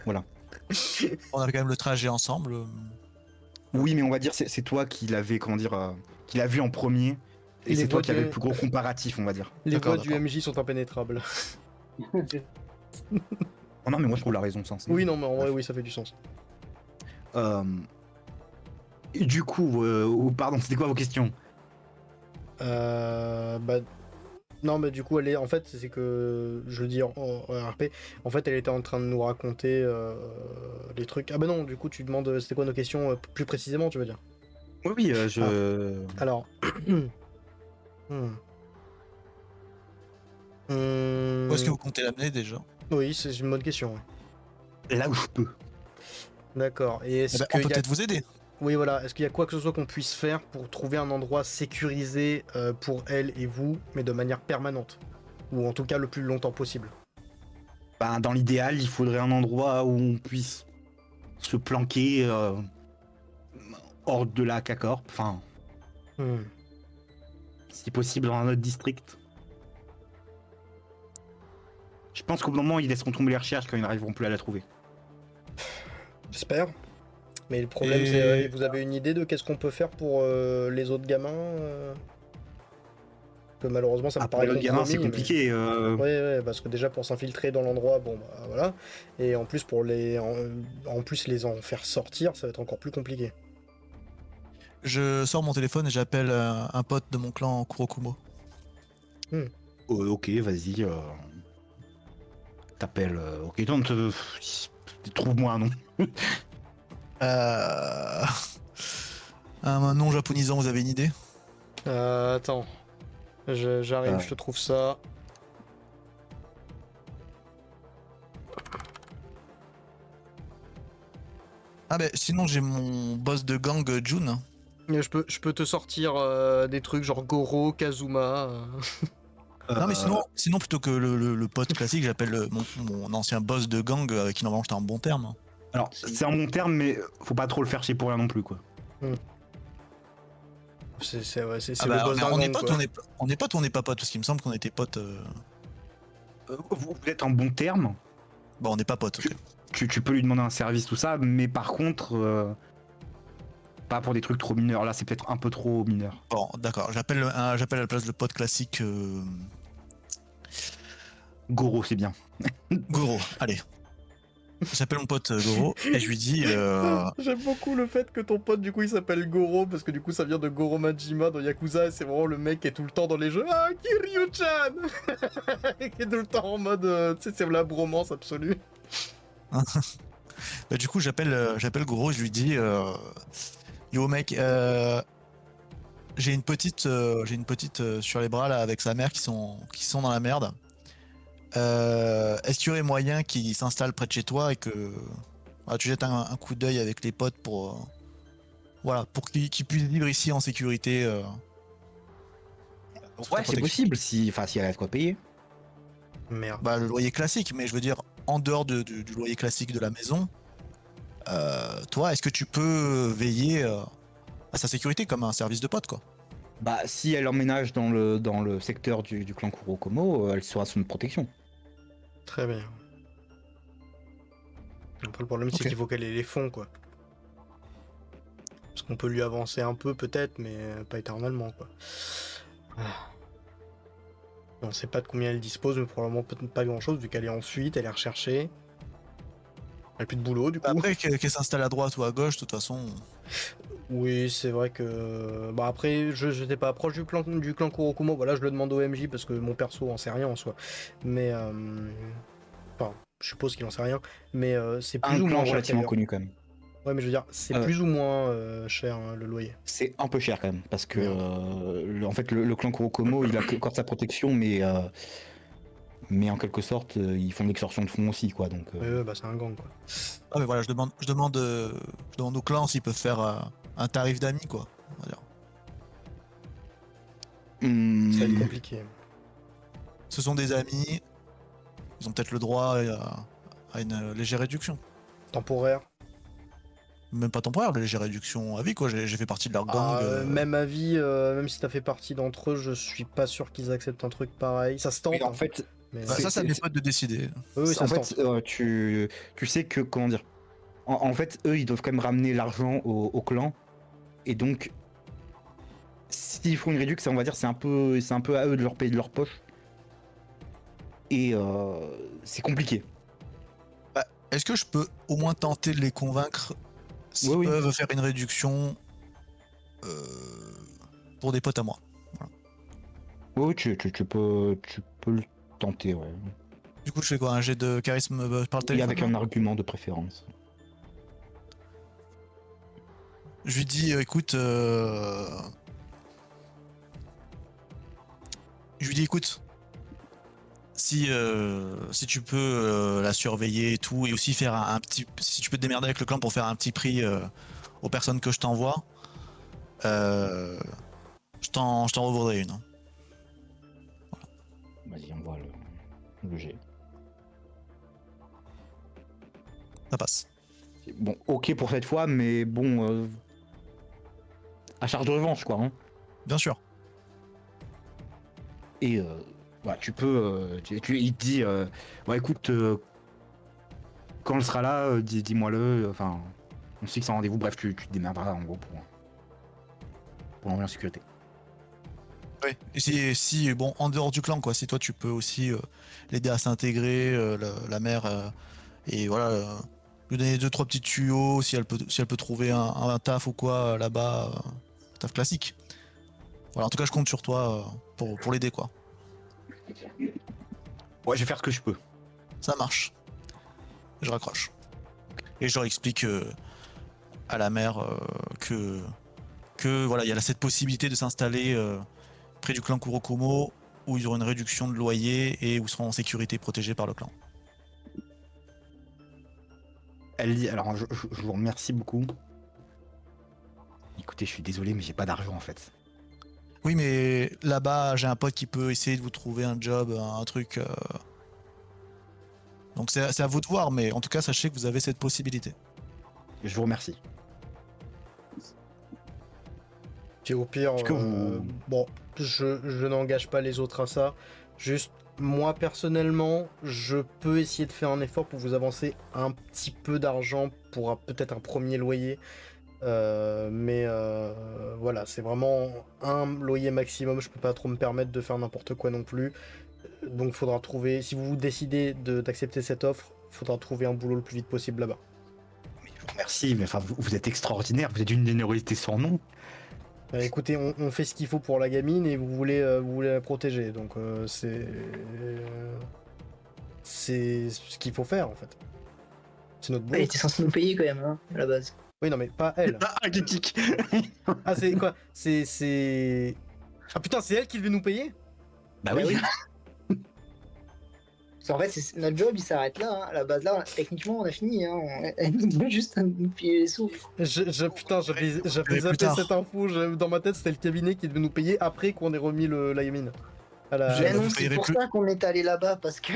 Voilà. On avait quand même le trajet ensemble. Oui, mais on va dire c'est toi qui l'avais, comment dire, qui l'a vu en premier. Et Les c'est toi voix qui avais du- le plus gros comparatif, on va dire. Les D'accord, voix du d'accord. MJ sont impénétrables. Oh non, mais moi je trouve la raison sensée. Oui, non, mais en vrai, Bref. oui, ça fait du sens. Et du coup, pardon, c'était quoi vos questions? Bah. Non, mais du coup, en fait, c'est que. Je le dis en RP. En fait, elle était en train de nous raconter les trucs. Ah, bah non, du coup, tu demandes c'était quoi nos questions plus précisément, tu veux dire. Oui, oui, je. Alors. Hmm. Où est-ce que vous comptez l'amener déjà? Oui, c'est une bonne question. Ouais. Là où je peux. D'accord. Et Eh est-ce ben, on qu'il peut y a... peut-être vous aider. Oui, voilà. Est-ce qu'il y a quoi que ce soit qu'on puisse faire pour trouver un endroit sécurisé pour elle et vous, mais de manière permanente? Ou en tout cas le plus longtemps possible? Ben, dans l'idéal, il faudrait un endroit où on puisse se planquer hors de la K-Corp. Enfin, Hmm. si possible, dans un autre district. Je pense qu'au bout d'un moment, ils laisseront tomber les recherches quand ils n'arriveront plus à la trouver. J'espère. Mais le problème, Et- c'est vous avez une idée de qu'est-ce qu'on peut faire pour les autres gamins Que malheureusement, ça me Après, paraît le gamin, c'est compromis, mais- compliqué. Ouais, parce que déjà pour s'infiltrer dans l'endroit, bon, bah voilà. Et en plus, en plus les en faire sortir, ça va être encore plus compliqué. Je sors mon téléphone et j'appelle un pote de mon clan Kurokumo. Ok, vas-y. T'appelles. Ok, donc, trouve-moi un nom. Un nom japonisant, vous avez une idée? Attends. J'arrive, Ah. je te trouve ça. Ah ben sinon j'ai mon boss de gang Jun. Mais je peux te sortir des trucs genre Goro, Kazuma. Non mais sinon plutôt que le pote classique, j'appelle mon ancien boss de gang avec qui normalement j'étais en bon terme. Alors, c'est un bon terme, mais faut pas trop le faire chier pour rien non plus, quoi. C'est Ah le bah, boss d'un on est gang, potes, quoi. on est potes ou on n'est pas potes? Parce qu'il me semble qu'on était potes. Vous êtes en bon terme. Bon, on n'est pas potes, ok. Tu peux lui demander un service, tout ça, mais par contre, pas pour des trucs trop mineurs. Là, c'est peut-être un peu trop mineur. Bon, d'accord, j'appelle à la place le pote classique Goro, c'est bien. Goro, allez. J'appelle mon pote Goro et je lui dis J'aime beaucoup le fait que ton pote du coup il s'appelle Goro parce que du coup ça vient de Goro Majima dans Yakuza et c'est vraiment le mec qui est tout le temps dans les jeux. Ah, Kiryu-chan qui est tout le temps en mode. Tu sais, c'est la bromance absolue. bah, du coup j'appelle Goro et je lui dis yo mec, j'ai une petite sur les bras là avec sa mère qui sont dans la merde. Est-ce qu'il y aurait moyen qu'il s'installe près de chez toi et que tu jettes un coup d'œil avec les potes pour voilà, pour qu'ils puissent vivre ici en sécurité sous ta Ouais, c'est protection. possible, si elle a de quoi payer. Merde. Bah, le loyer classique, mais je veux dire en dehors du loyer classique de la maison, toi, est-ce que tu peux veiller à sa sécurité comme un service de pote, quoi? Bah, si elle emménage dans le secteur du clan Kurokomo, elle sera sous une protection. Très bien. Après, le problème c'est Ok. qu'il faut qu'elle ait les fonds quoi. Parce qu'on peut lui avancer un peu peut-être, mais pas éternellement quoi. Ah. On sait pas de combien elle dispose, mais probablement peut-être pas grand chose vu qu'elle est en fuite, elle est recherchée. Elle a plus de boulot du coup. Après, qu'elle s'installe à droite ou à gauche, de toute façon. Oui, c'est vrai que. Bah après, je n'étais pas proche du clan Kurokumo, voilà, je le demande au MJ parce que mon perso en sait rien en soi. Mais. Enfin, je suppose qu'il en sait rien. Mais c'est plus Un ou clan moins cher relativement qu'ailleurs. connu quand même. Ouais, mais je veux dire, c'est Ah ouais. plus ou moins cher hein, le loyer. C'est un peu cher quand même, parce que Merde. en fait le clan Kurokomo il a encore sa protection, mais mais en quelque sorte, ils font de l'extorsion de fonds aussi, quoi. Donc, Bah c'est un gang quoi. Ah mais voilà, je demande au clan s'ils peuvent faire un tarif d'amis quoi. On va dire. Ça va être hmm, compliqué. Ce sont des amis, ils ont peut-être le droit à une légère réduction. Temporaire. Même pas temporaire, la légère réduction à vie quoi. J'ai fait partie de leur gang. Même à vie, même si t'as fait partie d'entre eux, je suis pas sûr qu'ils acceptent un truc pareil. Ça se tente. oui, en hein, fait, mais... Bah, ça, c'est- mes potes de décider. Oui, ça en se fait, tente. tu sais que, comment dire, en fait, eux, ils doivent quand même ramener l'argent au clan, et donc, s'ils font une réduction, on va dire, c'est un peu à eux de leur payer de leur poche, et c'est compliqué. Est-ce que je peux au moins tenter de les convaincre s'ils Oui. peuvent faire une réduction pour des potes à moi? Oui, tu peux le tenter, ouais. Du coup, je fais quoi? Un jet de charisme par le Et téléphone? avec un argument de préférence. Je lui dis, écoute, si tu peux la surveiller et tout, et aussi faire un petit, si tu peux te démerder avec le clan pour faire un petit prix aux personnes que je t'envoie, euh, je t'en revaudrai une. Hein. Vas-y, on voit le jet. Ça passe. Bon, ok pour cette fois, mais bon, à charge de revanche, quoi. Hein. Bien sûr. Et ouais, tu peux, il te dit, ouais, écoute, quand on sera là, dis-moi-le. Enfin, on se fixe un rendez-vous. Bref, tu te démerderas en gros pour l'envoyer en sécurité. Oui. Et si, bon, en dehors du clan, quoi, si toi tu peux aussi l'aider à s'intégrer, la mère, et voilà, lui donner 2-3 petits tuyaux, si elle peut trouver un taf ou quoi là-bas, taf classique. Voilà, en tout cas, je compte sur toi pour l'aider, quoi. Ouais, je vais faire ce que je peux. Ça marche. Je raccroche. Et je leur explique à la mère que voilà, il y a cette possibilité de s'installer près du clan Kurokomo, où ils auront une réduction de loyer et où ils seront en sécurité protégés par le clan. Elle dit, alors je vous remercie beaucoup. Écoutez, je suis désolé, mais j'ai pas d'argent en fait. Oui, mais là-bas, j'ai un pote qui peut essayer de vous trouver un job, un truc. Donc c'est à vous de voir, mais en tout cas, sachez que vous avez cette possibilité. Je vous remercie. Puis au pire, Est-ce que vous- bon, je n'engage pas les autres à ça. Juste, moi personnellement, je peux essayer de faire un effort pour vous avancer un petit peu d'argent pour peut-être un premier loyer. Mais voilà, c'est vraiment un loyer maximum. Je peux pas trop me permettre de faire n'importe quoi non plus. Donc faudra trouver, si vous décidez d'accepter cette offre, faudra trouver un boulot le plus vite possible là-bas. Mais je vous remercie, mais enfin, vous êtes extraordinaire, vous êtes d'une générosité sans nom. Écoutez, on fait ce qu'il faut pour la gamine et vous voulez la protéger. Donc c'est ce qu'il faut faire en fait. C'est notre Elle boulot. était censée nous payer quand même, hein, à la base. Oui, non, mais pas elle. Ah, critique. Ah, c'est quoi? C'est. Ah putain, c'est elle qui devait nous payer? Bah oui. Parce qu'en fait, notre job il s'arrête là. Hein. À la base, là, techniquement, on a fini. Hein. Elle nous doit juste nous filer les sous. Putain, j'avais plus zappé tard. cette info. Dans ma tête, c'était le cabinet qui devait nous payer après qu'on ait remis la gamine. Mais vous non, c'est payerez pour plus. ça qu'on est allé là-bas, parce que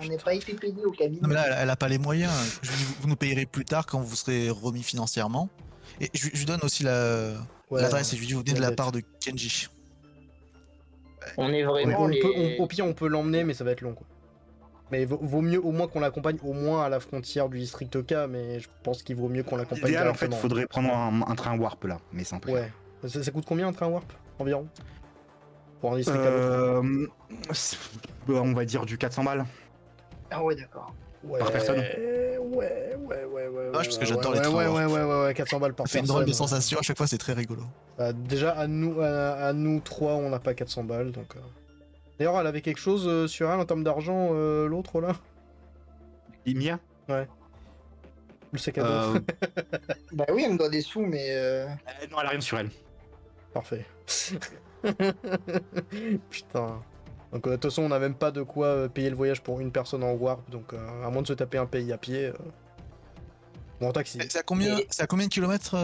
on n'est pas été payé au cabinet. Non, mais là, elle a pas les moyens. Je lui dis, vous nous payerez plus tard quand vous serez remis financièrement. Et je lui donne aussi l'adresse et je lui dis, vous venez de la peut-être. part de Kenji. On est Ouais, vraiment au pire, on peut l'emmener, mais ça va être long quoi. Mais vaut mieux au moins qu'on l'accompagne au moins à la frontière du district K, mais je pense qu'il vaut mieux qu'on l'accompagne L'idéal, en fait, directement. faudrait prendre un train warp là, mais c'est un peu cher. Ouais. Ça coûte combien un train warp environ? Pour un district à l'autre. On va dire du 400 balles. Ah ouais, d'accord. par personne. Ouais. parce que j'adore les trains Ouais, 400 balles par Ça fait personne. une drôle de sensation, à chaque fois c'est très rigolo. Déjà, à nous trois, on n'a pas 400 balles, donc... D'ailleurs, elle avait quelque chose sur elle en termes d'argent, l'autre là? Limia Le sac à dos. Bah oui, elle me doit des sous, mais... Non, elle a rien sur elle. Parfait. Putain. Donc de toute façon, on n'a même pas de quoi payer le voyage pour une personne en warp, donc à moins de se taper un pays à pied. Bon, en taxi. C'est à combien, Et- c'est à combien de kilomètres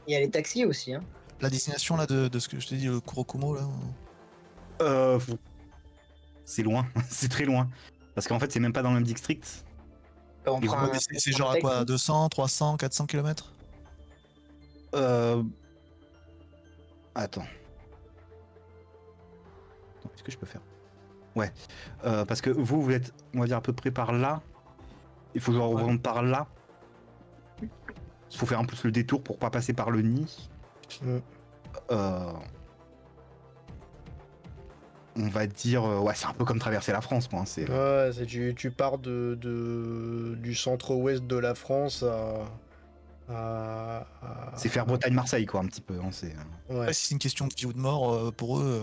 Il y a les taxis aussi, hein. la destination là de ce que je t'ai dit, le Kurokumo là Euh, c'est loin, c'est très loin. Parce qu'en fait, c'est même pas dans le même district. On Et prend vous- un- C'est on genre prend à un quoi taxi. 200, 300, 400 kilomètres? Euh... Attends. Attends, est-ce que je peux faire? Ouais. Parce que vous êtes, on va dire, à peu près par là. Il faut genre Ouais. rendre par là. Il faut faire un peu le détour pour pas passer par le nid. Mm. Euh, On va dire, ouais, c'est un peu comme traverser la France, quoi. C'est Ouais, tu pars du centre-ouest de la France c'est faire Bretagne-Marseille, quoi, un petit peu. Hein, Ouais. Ouais, si c'est une question de vie ou de mort pour eux,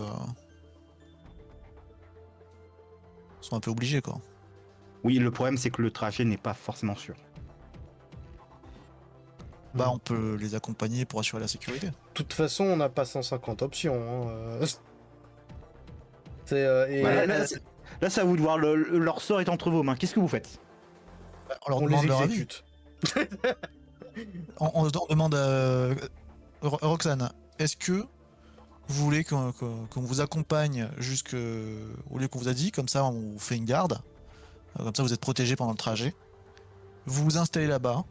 ils sont un peu obligés quoi. Oui, le problème, c'est que le trajet n'est pas forcément sûr. Bah on peut les accompagner pour assurer la sécurité. De toute façon, on n'a pas 150 options. Hein. C'est et Bah, là, c'est à vous de voir. Leur sort est entre vos mains. Qu'est-ce que vous faites? Bah, on leur on demande les leur avis. exécute. On demande à Roxane, est-ce que vous voulez qu'on vous accompagne jusqu'au lieu qu'on vous a dit, comme ça on vous fait une garde, comme ça vous êtes protégé pendant le trajet. Vous vous installez là-bas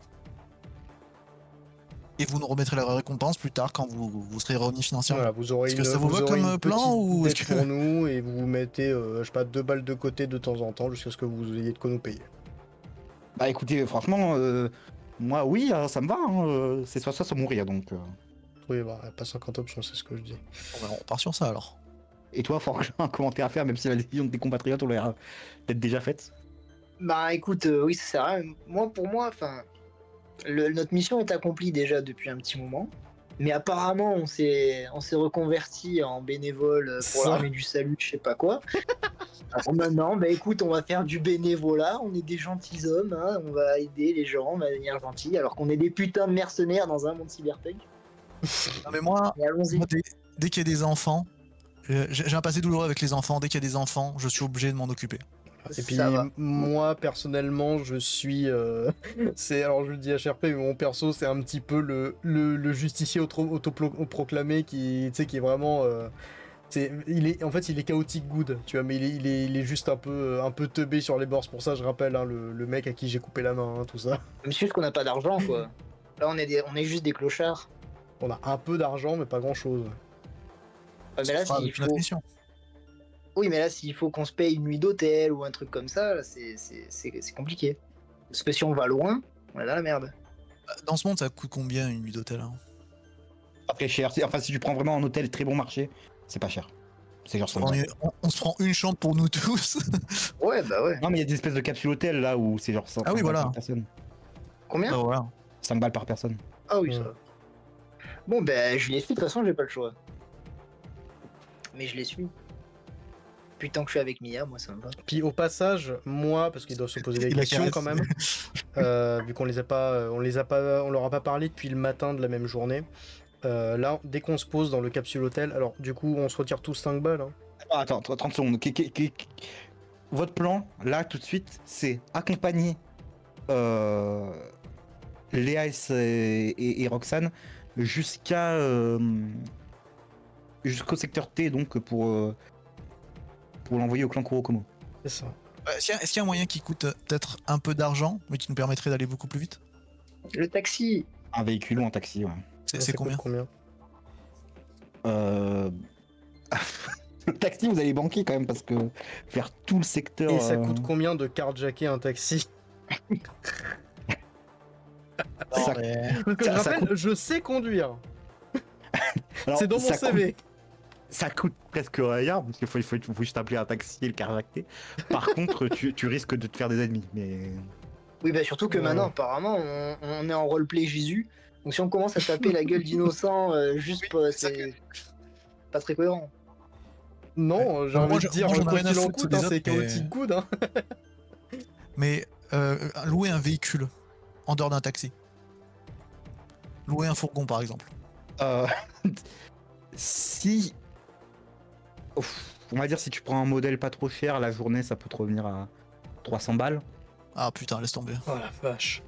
et vous nous remettrez la récompense plus tard quand vous serez revenu financièrement. Voilà, vous aurez Est-ce une, que ça vous va aurez comme une plan petite ou est-ce dette que- pour nous et vous mettez, je sais pas, 2 balles de côté de temps en temps jusqu'à ce que vous ayez de quoi nous payer. Bah écoutez, franchement, moi, oui, ça me va. Hein, c'est soit mourir, donc. Oui, bah, pas 50 options, c'est ce que je dis. Bon, bah, on part sur ça alors. Et toi, Franck, un commentaire à faire, même si la décision de tes compatriotes, on l'a peut-être déjà faite. Bah écoute, oui, ça sert à rien. Pour moi, enfin, notre mission est accomplie déjà depuis un petit moment. Mais apparemment, on s'est reconverti en bénévole pour Ça. l'armée du salut, je sais pas quoi. Alors maintenant, bah écoute, on va faire du bénévolat. On est des gentils hommes, hein, on va aider les gens de manière gentille, alors qu'on est des putains de mercenaires dans un monde cyberpunk. Non mais moi, Mais allons-y. dès qu'il y a des enfants, j'ai un passé douloureux avec les enfants, dès qu'il y a des enfants, je suis obligé de m'en occuper. Et puis Ça va. moi personnellement je suis c'est alors je le dis HRP mais mon perso c'est un petit peu le justicier autoproclamé qui tu sais qui est vraiment en fait il est chaotique good tu vois mais il est juste un peu teubé sur les bords. C'est pour ça je rappelle hein, le mec à qui j'ai coupé la main hein, tout ça. Mais c'est juste qu'on n'a pas d'argent, quoi. Là, on est juste des clochards. On a un peu d'argent mais pas grand chose. Ouais, mais là, Ce sera s'il avec notre faut... mission. Oui, mais là, s'il faut qu'on se paye une nuit d'hôtel ou un truc comme ça, là, c'est compliqué. Parce que si on va loin, on est dans la merde. Dans ce monde, ça coûte combien une nuit d'hôtel hein? Pas très cher. Enfin, si tu prends vraiment un hôtel très bon marché, c'est pas cher. C'est genre 5 balles. On se prend une chambre pour nous tous. Ouais, bah ouais. Non, mais il y a des espèces de capsules hôtel là où c'est genre 5 Ah oui, balles voilà. par personne. Combien? Ah, voilà. 5 balles par personne. Ah oui, Ouais. ça va. Bon, ben, je les suis. De toute façon, j'ai pas le choix. Mais je les suis. Puis tant que je suis avec Mia, moi, ça me va. Puis au passage, moi, parce qu'ils doivent se poser des Il a questions caresse. quand même, vu qu'on on leur a pas parlé depuis le matin de la même journée. Là, dès qu'on se pose dans le capsule hôtel, alors du coup, on se retire tous 5 balles. Hein. Attends, 30 secondes. Votre plan, là, tout de suite, c'est accompagner Léa et Roxane jusqu'au secteur T, donc pour l'envoyer au clan Kurokomo. C'est ça. Est-ce qu'il y a un moyen qui coûte peut-être un peu d'argent, mais qui nous permettrait d'aller beaucoup plus vite? Le taxi. Un véhicule ou un taxi, ouais. C'est Ça coûte combien? Le taxi, vous allez banquer quand même, parce que faire tout le secteur... Et ça coûte combien de carjacker un taxi? ça- Parce que je Ça rappelle, je sais conduire. Alors, C'est dans mon ça CV. Ça coûte presque rien, parce qu'il faut juste appeler un taxi et le carjacter. Par contre, tu risques de te faire des ennemis, mais... Oui, bah surtout que Ouais. maintenant, apparemment, on est en roleplay Jésus. Donc si on commence à taper la gueule d'innocent, juste pas, c'est pas très cohérent. Non, j'ai Moi, envie de je- dire, moi, j'en ai quoi rien à qu'il en foutre coûte, des hein, autres, c'est mais- chaotique good. Hein. Mais louer un véhicule en dehors d'un taxi. Louer un fourgon par exemple. Si On va dire si tu prends un modèle pas trop cher, la journée ça peut te revenir à 300 balles. Ah putain, laisse tomber. Oh la vache.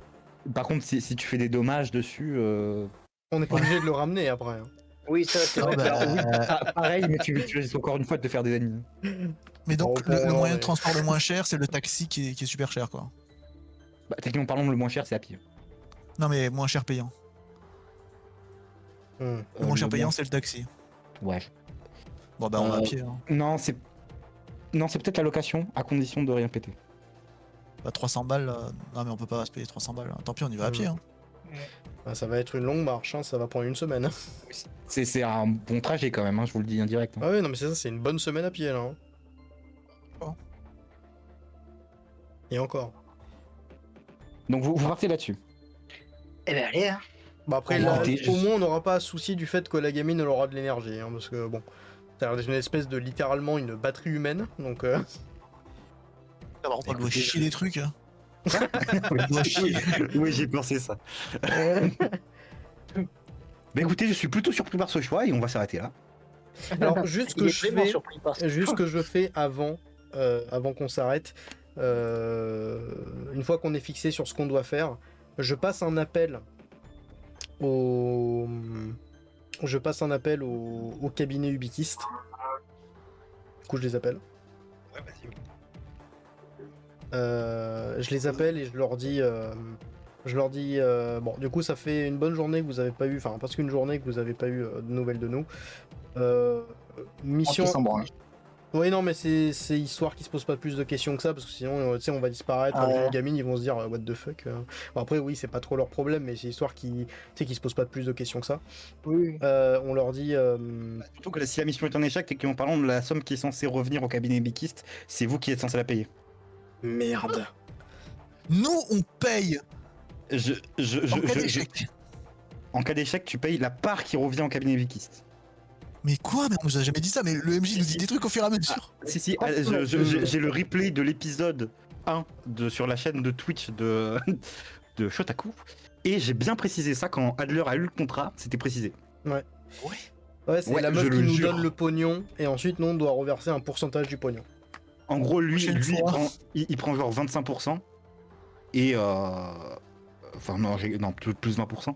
Par contre, si tu fais des dommages dessus, On n'est pas obligé de le ramener après. Hein. Oui, ça, c'est Ah vrai. bah, pareil, mais tu risques encore une fois de te faire des ennemis. Mais donc, Oh, le non, moyen mais- de transport le moins cher, c'est le taxi qui est super cher, quoi. Bah, techniquement parlant, le moins cher c'est à pied. Non, mais moins cher payant. Hmm. Le moins cher le payant, moins- c'est le taxi. Ouais. Bon, bah, on va à Euh, pied. Hein. Non, c'est peut-être la location à condition de rien péter. Bah, 300 balles. Non, mais on peut pas se payer 300 balles. Tant pis, on y va à pied. Hein. Ah, ça va être une longue marche, hein, ça va prendre une semaine. C'est un bon trajet quand même, hein, je vous le dis indirect. Hein. Ah oui, non mais c'est ça, c'est une bonne semaine à pied là. Hein. Oh. Et encore. Donc vous partez là-dessus. Eh ben allez, hein. Bah après, Bon, là, écoutez, au moins on n'aura pas à se soucier du fait que la gamine elle aura de l'énergie, hein, parce que bon, ça a l'air d'être une espèce de littéralement une batterie humaine, donc Par contre, elle doit Écoutez, chier des trucs. Hein. Oui, j'ai pensé ça. Bah écoutez, je suis plutôt surpris par ce choix et on va s'arrêter là. Alors juste ce Il que est je vraiment fais, surpris par ça. juste ce que je fais avant, avant qu'on s'arrête, une fois qu'on est fixé sur ce qu'on doit faire, je passe un appel au, au cabinet ubikiste. Du coup, je les appelle. Ouais, vas-y. Je les appelle et je leur dis, bon, du coup, ça fait une bonne journée que vous avez pas eu, enfin, parce qu'une journée que vous avez pas eu de nouvelles de nous. Mission. Oui, non, mais c'est histoire qu'ils se posent pas plus de questions que ça, parce que sinon, tu sais, on va disparaître Ah avec ouais. une gamine, ils vont se dire what the fuck. Bon, après, oui, c'est pas trop leur problème, mais c'est histoire qu'ils, tu sais, qu'ils se posent pas plus de questions que ça. Oui. On leur dit, Surtout que si la mission est un échec, techniquement parlant, la somme qui est censée revenir au cabinet bikiste, c'est vous qui êtes censé la payer. merde. Nous, on paye en cas En d'échec. cas d'échec, tu payes la part qui revient au cabinet bikiste. Mais quoi? Mais on nous a jamais dit ça, mais le MJ nous dit des trucs au fur et à mesure. Si, Oh, j'ai le replay de l'épisode 1 sur la chaîne de Twitch de, de Shotaku. Et j'ai bien précisé ça quand Adler a eu le contrat, c'était précisé. Ouais, c'est Ouais, la je meuf le qui nous jure. donne le pognon, et ensuite, nous, on doit reverser un pourcentage du pognon. En gros, lui Prochaine il fois. prend, il prend genre 25%. Et enfin, non, non plus 20%.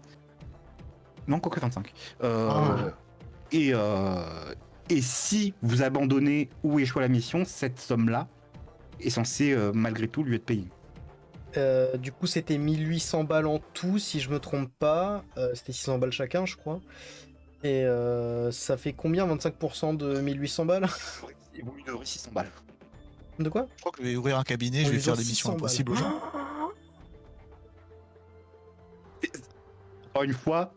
Non, quoique 25. Ah. Et si vous abandonnez ou échouez la mission, cette somme-là est censée malgré tout lui être payée. Du coup, c'était 1800 balles en tout, si je me trompe pas. C'était 600 balles chacun, je crois. Et ça fait combien 25% de 1800 balles? Et vous lui devrez 600 balles. De quoi? Je crois que je vais ouvrir un cabinet, je vais faire des missions impossibles aux gens. Encore une fois,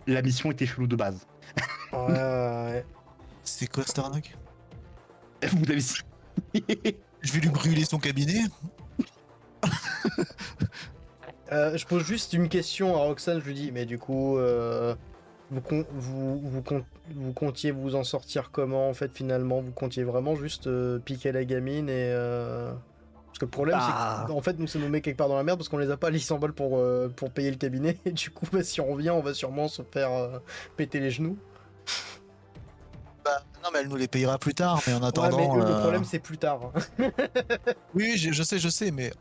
la mission était chelou de base. Ouais. C'est quoi cette arnaque? Vous avez Je vais lui brûler son cabinet. Je pose juste une question à Roxane, je lui dis, mais du coup, vous comptiez vous en sortir comment en fait finalement? Vous comptiez vraiment juste piquer la gamine et... Parce que le problème c'est qu'en fait nous ça nous met quelque part dans la merde parce qu'on les a pas les 100 balles pour payer le cabinet et du coup bah, si on revient on va sûrement se faire péter les genoux. Bah, non, mais elle nous les payera plus tard, mais en Ouais, attendant. mais le problème c'est plus tard. Hein. Oui, je sais, mais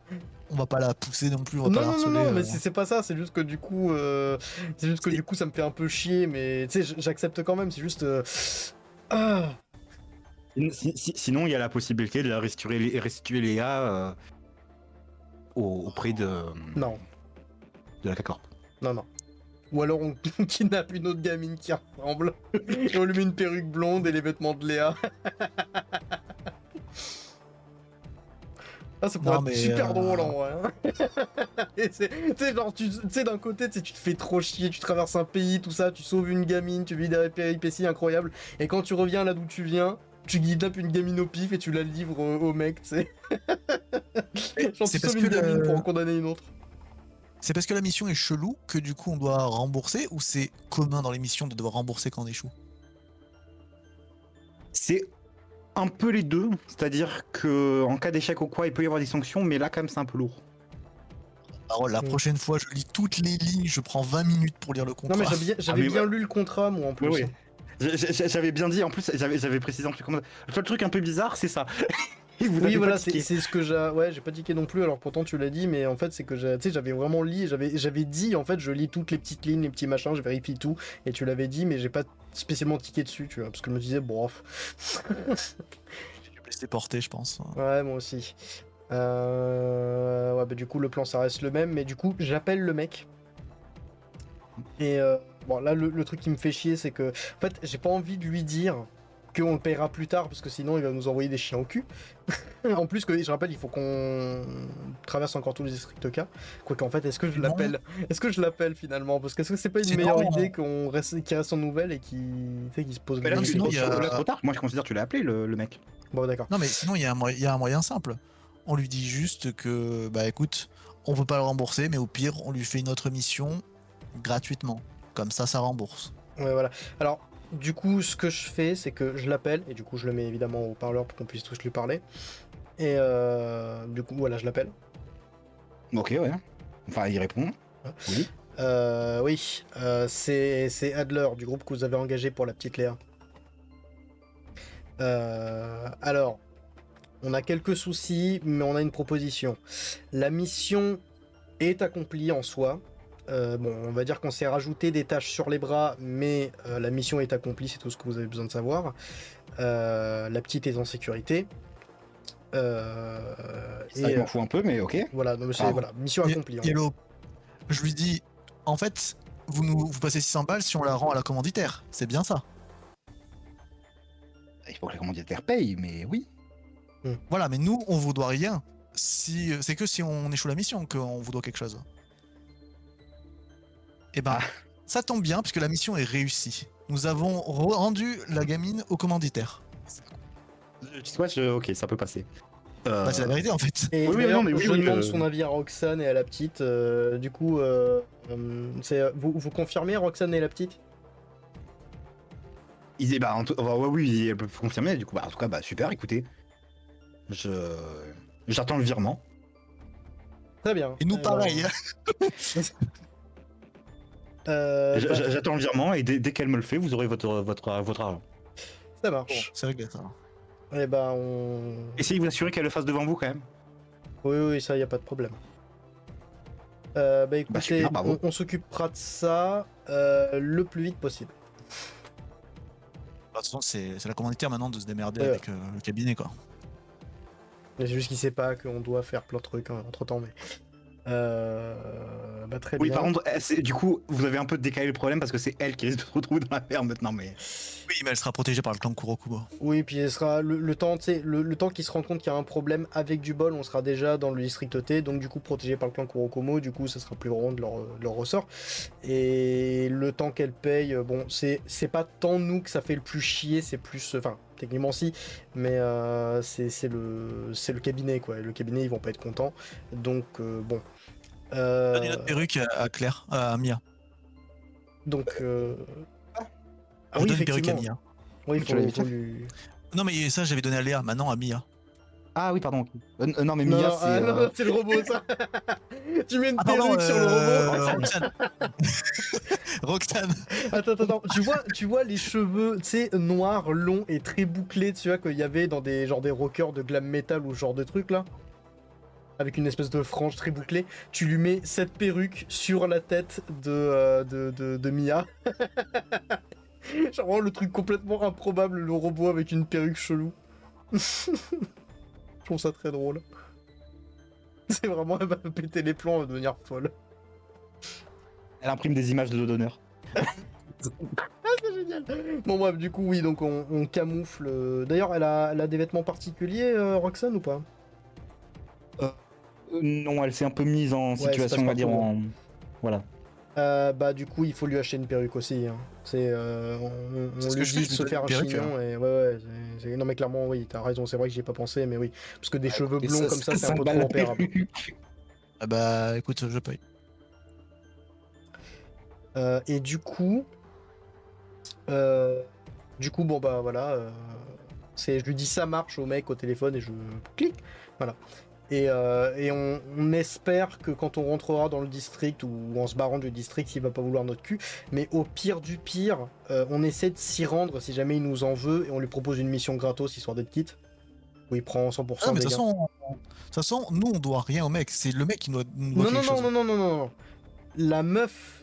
on va pas la pousser non plus, on va pas la Non, harceler. non, mais c'est pas ça, c'est juste que du coup, du coup ça me fait un peu chier, mais tu sais, j'accepte quand même, c'est juste... Ah. Sinon, il y a la possibilité de la restituer Léa auprès de Non, la CACORP. non. Ou alors on kidnappe une autre gamine qui ressemble, et on lui met une perruque blonde et les vêtements de Léa. Ah, ça pourrait Non, être mais, super drôle en vrai. Hein. Et tu sais, genre, tu sais, d'un côté, tu te fais trop chier, tu traverses un pays, tout ça, tu sauves une gamine, tu vis des péripéties incroyables, et quand tu reviens là d'où tu viens, tu kidnappes une gamine au pif et tu la livres au mec, tu sais. Genre, tu c'est parce sauves une que gamine le- pour en condamner une autre. C'est parce que la mission est chelou que du coup on doit rembourser, ou c'est commun dans les missions de devoir rembourser quand on échoue? C'est un peu les deux, c'est-à-dire que en cas d'échec ou quoi, il peut y avoir des sanctions, mais là quand même c'est un peu lourd. Alors, la prochaine fois, je lis toutes les lignes, je prends 20 minutes pour lire le contrat. Non, mais j'avais mais bien lu le contrat, moi, en plus. Oui, oui. J'avais bien dit, en plus, j'avais précisé en plus comment. Le seul truc un peu bizarre, c'est ça. Et vous Oui, avez voilà, pas c'est tiqué. ce que j'ai pas tiqué non plus, alors pourtant tu l'as dit, mais en fait, c'est que tu sais, j'avais vraiment lu, j'avais dit, en fait, je lis toutes les petites lignes, les petits machins, je vérifie tout, et tu l'avais dit, mais j'ai pas spécialement tiqué dessus, tu vois, parce que je me disais, bof. J'ai dû me laisser porter, je pense. Ouais, moi aussi. Ouais, bah du coup, le plan, ça reste le même, mais du coup, j'appelle le mec. Et bon, là, le truc qui me fait chier, c'est que, en fait, j'ai pas envie de lui dire qu'on le paiera plus tard, parce que sinon, il va nous envoyer des chiens au cul. En plus, que je rappelle, il faut qu'on traverse encore tous les districts K. Quoique, en fait, est-ce que je Non. l'appelle? Est-ce que je l'appelle finalement? Parce que est-ce que c'est pas une Sinon, meilleure idée qu'il reste en nouvelle et qu'il tu sais, qu'il se pose Mais là, les sinon, tu il y a- là, trop tard. Moi, je considère que tu l'as appelé, le mec. Bon, d'accord. Non, mais sinon, il y a un moyen simple. On lui dit juste que, bah écoute, on peut pas le rembourser, mais au pire, on lui fait une autre mission gratuitement. Comme ça rembourse. Ouais, voilà. Alors, du coup, ce que je fais, c'est que je l'appelle, et du coup, je le mets évidemment au parleur pour qu'on puisse tous lui parler. Et du coup, voilà, je l'appelle. Ok, ouais. Enfin, il répond. Oui. Oui, c'est Adler du groupe que vous avez engagé pour la petite Léa. Alors, on a quelques soucis, mais on a une proposition. La mission est accomplie en soi. Bon, on va dire qu'on s'est rajouté des tâches sur les bras, mais la mission est accomplie, c'est tout ce que vous avez besoin de savoir. La petite est en sécurité. Ça, je m'en fous un peu, mais ok. Voilà, donc c'est Ah. voilà, mission accomplie. en gros. Hello. Je lui dis, en fait, vous passez 600 balles si on la rend à la commanditaire. C'est bien ça. Il faut que la commanditaire paye, mais oui. Voilà, mais nous, on vous doit rien. Si, c'est que si on échoue la mission qu'on vous doit quelque chose. Et ben, Ah. ça tombe bien puisque la mission est réussie. Nous avons rendu la gamine au commanditaire. Tu sais quoi, ok, ça peut passer. Bah, c'est la vérité en fait. Et Oui, oui, d'ailleurs, non, mais oui, je oui, demande son avis à Roxane et à la petite. Du coup, vous confirmez Roxane et la petite? Il dit, bah, ouais, oui, elle peut confirmer. Du coup, bah, en tout cas, bah, super, écoutez. J'attends le virement. Très bien. Et nous Eh pareil. ben, bah, J'attends le virement et dès qu'elle me le fait, vous aurez votre argent. ça Bon, marche. c'est réglé ça. Eh ben, on. Essayez de vous assurer qu'elle le fasse devant vous quand même. Oui, oui, ça, y a pas de problème. Bah écoutez, super, bravo. on s'occupera de ça le plus vite possible. De toute façon, c'est la commanditaire maintenant de se démerder Ouais. avec le cabinet quoi. Mais c'est juste qu'il sait pas qu'on doit faire plein de trucs entre temps, mais. Bah très Oui, bien. par contre, du coup, vous avez un peu décalé le problème parce que c'est elle qui risque de se retrouver dans la merde maintenant, mais. Oui, mais elle sera protégée par le clan Kurokubo. Oui, puis elle sera le temps, tu sais, le temps qu'il se rend compte qu'il y a un problème avec du bol, on sera déjà dans le district T, donc du coup protégé par le clan Kurokomo, du coup ça sera plus vraiment de leur ressort. Et le temps qu'elle paye, bon, c'est pas tant nous que ça fait le plus chier, c'est plus, enfin techniquement si, mais c'est le cabinet quoi. Et le cabinet ils vont pas être contents, donc bon. Donne une autre perruque à Claire, à Mia. Donc Je donne une perruque à effectivement. Mia. Oui, Tu l'as faut évité lui. Non mais ça j'avais donné à Léa, maintenant à Mia. Ah oui, pardon. Non, mais Non, Mia, non, c'est. non, c'est le robot ça. Tu mets une Ah pardon, perruque sur le robot. Roxane. Roxane. Attends, tu vois les cheveux, tu sais, noirs, longs et très bouclés, tu vois, qu'il y avait dans des rockers de glam metal ou ce genre de truc là, avec une espèce de frange très bouclée. Tu lui mets cette perruque sur la tête de Mia. Genre vraiment le truc complètement improbable, le robot avec une perruque chelou. Je trouve ça très drôle. C'est vraiment, elle va péter les plombs, elle va devenir folle. Elle imprime des images de donneurs. C'est génial. Bon bref, du coup oui, donc on camoufle. D'ailleurs, elle a des vêtements particuliers, Roxane, ou pas? Non, elle s'est un peu mise en c'est situation, on va dire, passe-partout, en. Voilà. Bah du coup, il faut lui acheter une perruque aussi. Hein. C'est, on C'est ce lui que je fais, dit je de lui se donne faire une un perruque, chignon et ouais, non mais clairement oui, t'as raison, c'est vrai que j'y ai pas pensé, mais oui, parce que des cheveux et blonds ça, comme ça, c'est un 5 peu balles trop la empérable. perruque. Ah bah écoute, je paye. Et du coup, bon bah voilà, je lui dis ça marche au mec au téléphone et je clique, voilà. Et on espère que quand on rentrera dans le district ou en se barrant du district, il va pas vouloir notre cul. Mais au pire du pire, on essaie de s'y rendre si jamais il nous en veut et on lui propose une mission gratos histoire d'être quitte. Où il prend 100% Ah, mais des de gains. toute façon, nous on doit rien au mec, c'est le mec qui nous doit Non, quelque chose. non. La meuf,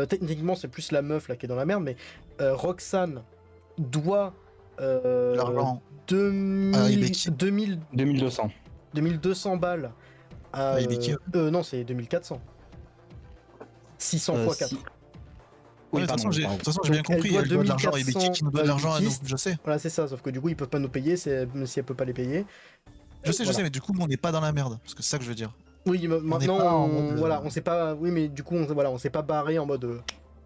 techniquement c'est plus la meuf là qui est dans la merde, mais Roxane doit L'argent. 2000, Ibeki. 2200. 2200 balles à... Ibeki, non, c'est 2400. 600 fois 4. Si- Oui, Oui, de toute façon, pardon. j'ai Donc, bien compris, elle elle doit doit de l'argent à 2400 Ibeki qui nous doit de l'argent à nous, Ibekistes. je sais. Voilà, c'est ça, sauf que du coup, ils peuvent pas nous payer si elle peut pas les payer. Je sais, Voilà. mais du coup, nous, on n'est pas dans la merde, parce que c'est ça que je veux dire. Oui, maintenant, pas en mode, voilà, on sait pas... Oui, mais du coup, on s'est pas barré en mode...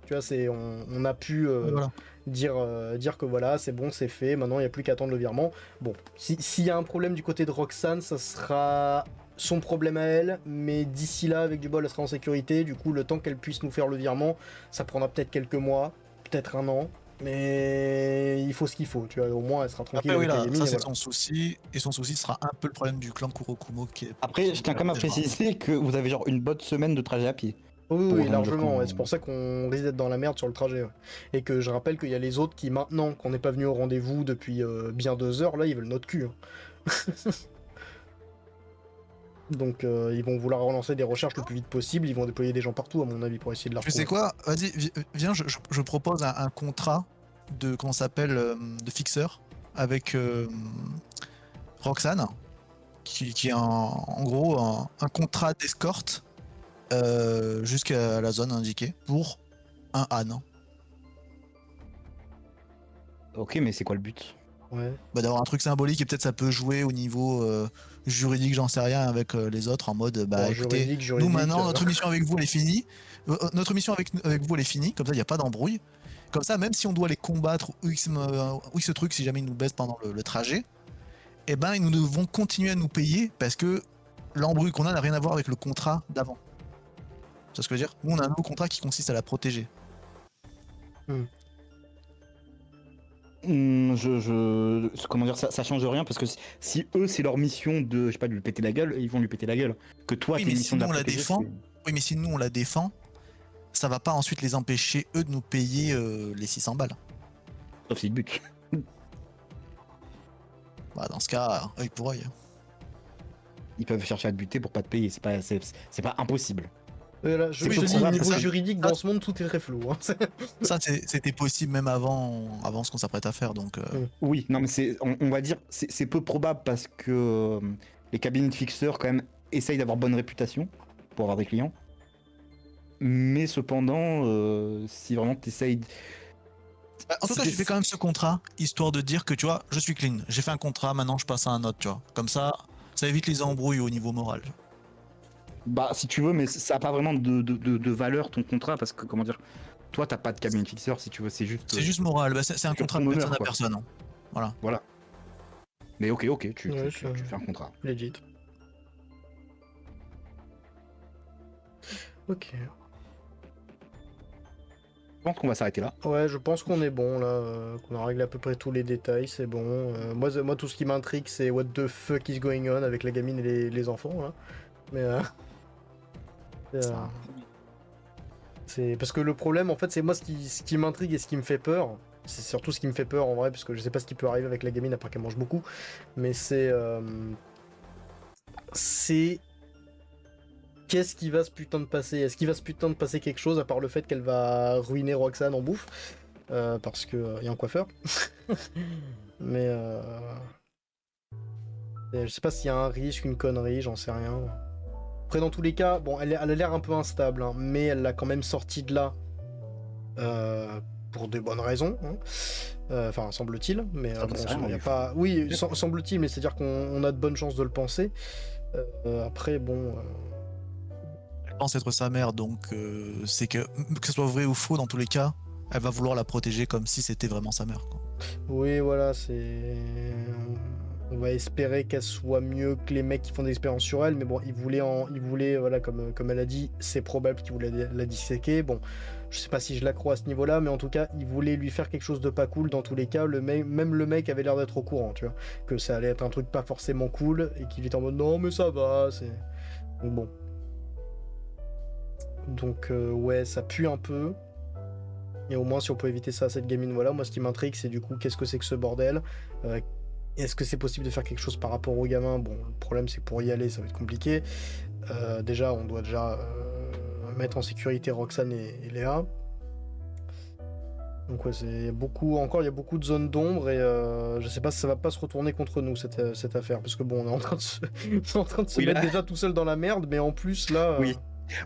tu vois, on a pu Voilà. dire que voilà, c'est bon, c'est fait, maintenant il n'y a plus qu'à attendre le virement. Bon, s'il y a un problème du côté de Roxane, ça sera son problème à elle, mais d'ici là, avec du bol, elle sera en sécurité. Du coup, le temps qu'elle puisse nous faire le virement, ça prendra peut-être quelques mois, peut-être un an, mais il faut ce qu'il faut, tu vois, au moins elle sera tranquille. Après, oui, avec là, Yami, ça et c'est voilà. son souci, et son souci sera un peu le problème du clan Kurokumo qui est... Après, je tiens quand même à préciser que vous avez genre une bonne semaine de trajet à pied. Oui, pour oui, rejoindre largement, le ouais, camp. c'est pour ça qu'on risque d'être dans la merde sur le trajet. Ouais. Et que je rappelle qu'il y a les autres qui, maintenant qu'on n'est pas venu au rendez-vous depuis bien 2 heures, là, ils veulent notre cul. Hein. Donc ils vont vouloir relancer des recherches le plus vite possible, ils vont déployer des gens partout à mon avis pour essayer de la Tu sais retrouver. quoi? Vas-y, viens, je propose un contrat de, comment ça s'appelle, de fixeur avec Roxane, qui est en gros un contrat d'escorte jusqu'à la zone indiquée pour un âne. Ok, mais c'est quoi le but? Ouais. Bah, d'avoir un truc symbolique et peut-être ça peut jouer au niveau juridique, j'en sais rien, avec les autres en mode bah Bon, écoutez, juridique, nous maintenant euh, notre mission avec vous elle est finie. Notre mission avec vous elle est finie, comme ça il n'y a pas d'embrouille. Comme ça, même si on doit les combattre ou X truc, si jamais ils nous baissent pendant le trajet, eh ben ils nous devons continuer à nous payer parce que l'embrouille qu'on a n'a rien à voir avec le contrat d'avant. Tu vois ce que je veux dire? Nous on a un nouveau contrat qui consiste à la protéger. Comment dire, ça change rien parce que si eux c'est leur mission de, je sais pas, de lui péter la gueule, ils vont lui péter la gueule. Que toi, Oui, t'es mais mission de sinon, on la protéger, défend. c'est- Oui, mais si nous on la défend, ça va pas ensuite les empêcher eux de nous payer les 600 balles. Sauf si le but. Bah, dans ce cas, œil pour œil. Ils peuvent chercher à te buter pour pas te payer, c'est pas impossible. Là, je C'est te peu dis, probable niveau que ça- juridique, dans ce monde, tout est très flou. Hein. Ça, c'était possible même avant ce qu'on s'apprête à faire. Donc, Oui, non mais on va dire, c'est peu probable parce que les cabinets de fixeurs quand même essayent d'avoir bonne réputation pour avoir des clients. Mais cependant, si vraiment t'essayes... en tout cas, je fais quand même ce contrat, histoire de dire que tu vois, je suis clean. J'ai fait un contrat, maintenant je passe à un autre, tu vois. Comme ça évite les embrouilles au niveau moral. Bah si tu veux, mais ça a pas vraiment de valeur ton contrat parce que comment dire, toi t'as pas de cabinet de fixeur si tu veux, c'est juste... C'est juste moral, bah, c'est un sur contrat de ton personne honneur, à quoi. personne. Hein. Voilà. Voilà. Mais ok, tu Ouais, fais un contrat. Legit. Ok. Je pense qu'on va s'arrêter là. Ouais, je pense qu'on est bon là, qu'on a réglé à peu près tous les détails, c'est bon. Moi, tout ce qui m'intrigue, c'est what the fuck is going on avec la gamine et les enfants là. Mais c'est parce que le problème, en fait, c'est moi ce qui m'intrigue et ce qui me fait peur. C'est surtout ce qui me fait peur en vrai, parce que je sais pas ce qui peut arriver avec la gamine après qu'elle mange beaucoup. Mais c'est qu'est-ce qui va se putain de passer? Est-ce qu'il va se putain de passer quelque chose à part le fait qu'elle va ruiner Roxane en bouffe? Parce que y a un coiffeur. Mais je sais pas s'il y a un risque, une connerie, j'en sais rien. Après, dans tous les cas, bon, elle a l'air un peu instable, hein, mais elle l'a quand même sortie de là pour de bonnes raisons. Hein. Enfin, semble-t-il. Mais Ça, bon, c'est rien, y a oui. pas. Oui, semble-t-il, mais c'est-à-dire qu'on a de bonnes chances de le penser. Après, bon. Je pense être sa mère, donc c'est que ce soit vrai ou faux, dans tous les cas, elle va vouloir la protéger comme si c'était vraiment sa mère. Quoi. Oui, voilà, c'est. On va espérer qu'elle soit mieux que les mecs qui font des expériences sur elle, mais bon, il voulait voilà, comme elle a dit, c'est probable qu'il voulait la disséquer. Bon, je sais pas si je la crois à ce niveau-là, mais en tout cas, il voulait lui faire quelque chose de pas cool dans tous les cas. Même le mec avait l'air d'être au courant, tu vois, que ça allait être un truc pas forcément cool, et qu'il était en mode non, mais ça va, c'est. Donc bon. Donc ouais, ça pue un peu. Et au moins, si on peut éviter ça à cette gamine, voilà. Moi, ce qui m'intrigue, c'est du coup, qu'est-ce que c'est que ce bordel? Est-ce que c'est possible de faire quelque chose par rapport aux gamins? Bon, le problème, c'est que pour y aller, ça va être compliqué. Déjà, on doit mettre en sécurité Roxane et Léa. Donc ouais, il y a beaucoup de zones d'ombre et je sais pas si ça va pas se retourner contre nous cette affaire, parce que bon, on est en train de se, on est en train de se Oui, mettre là. déjà tout seul dans la merde, mais en plus là. Oui.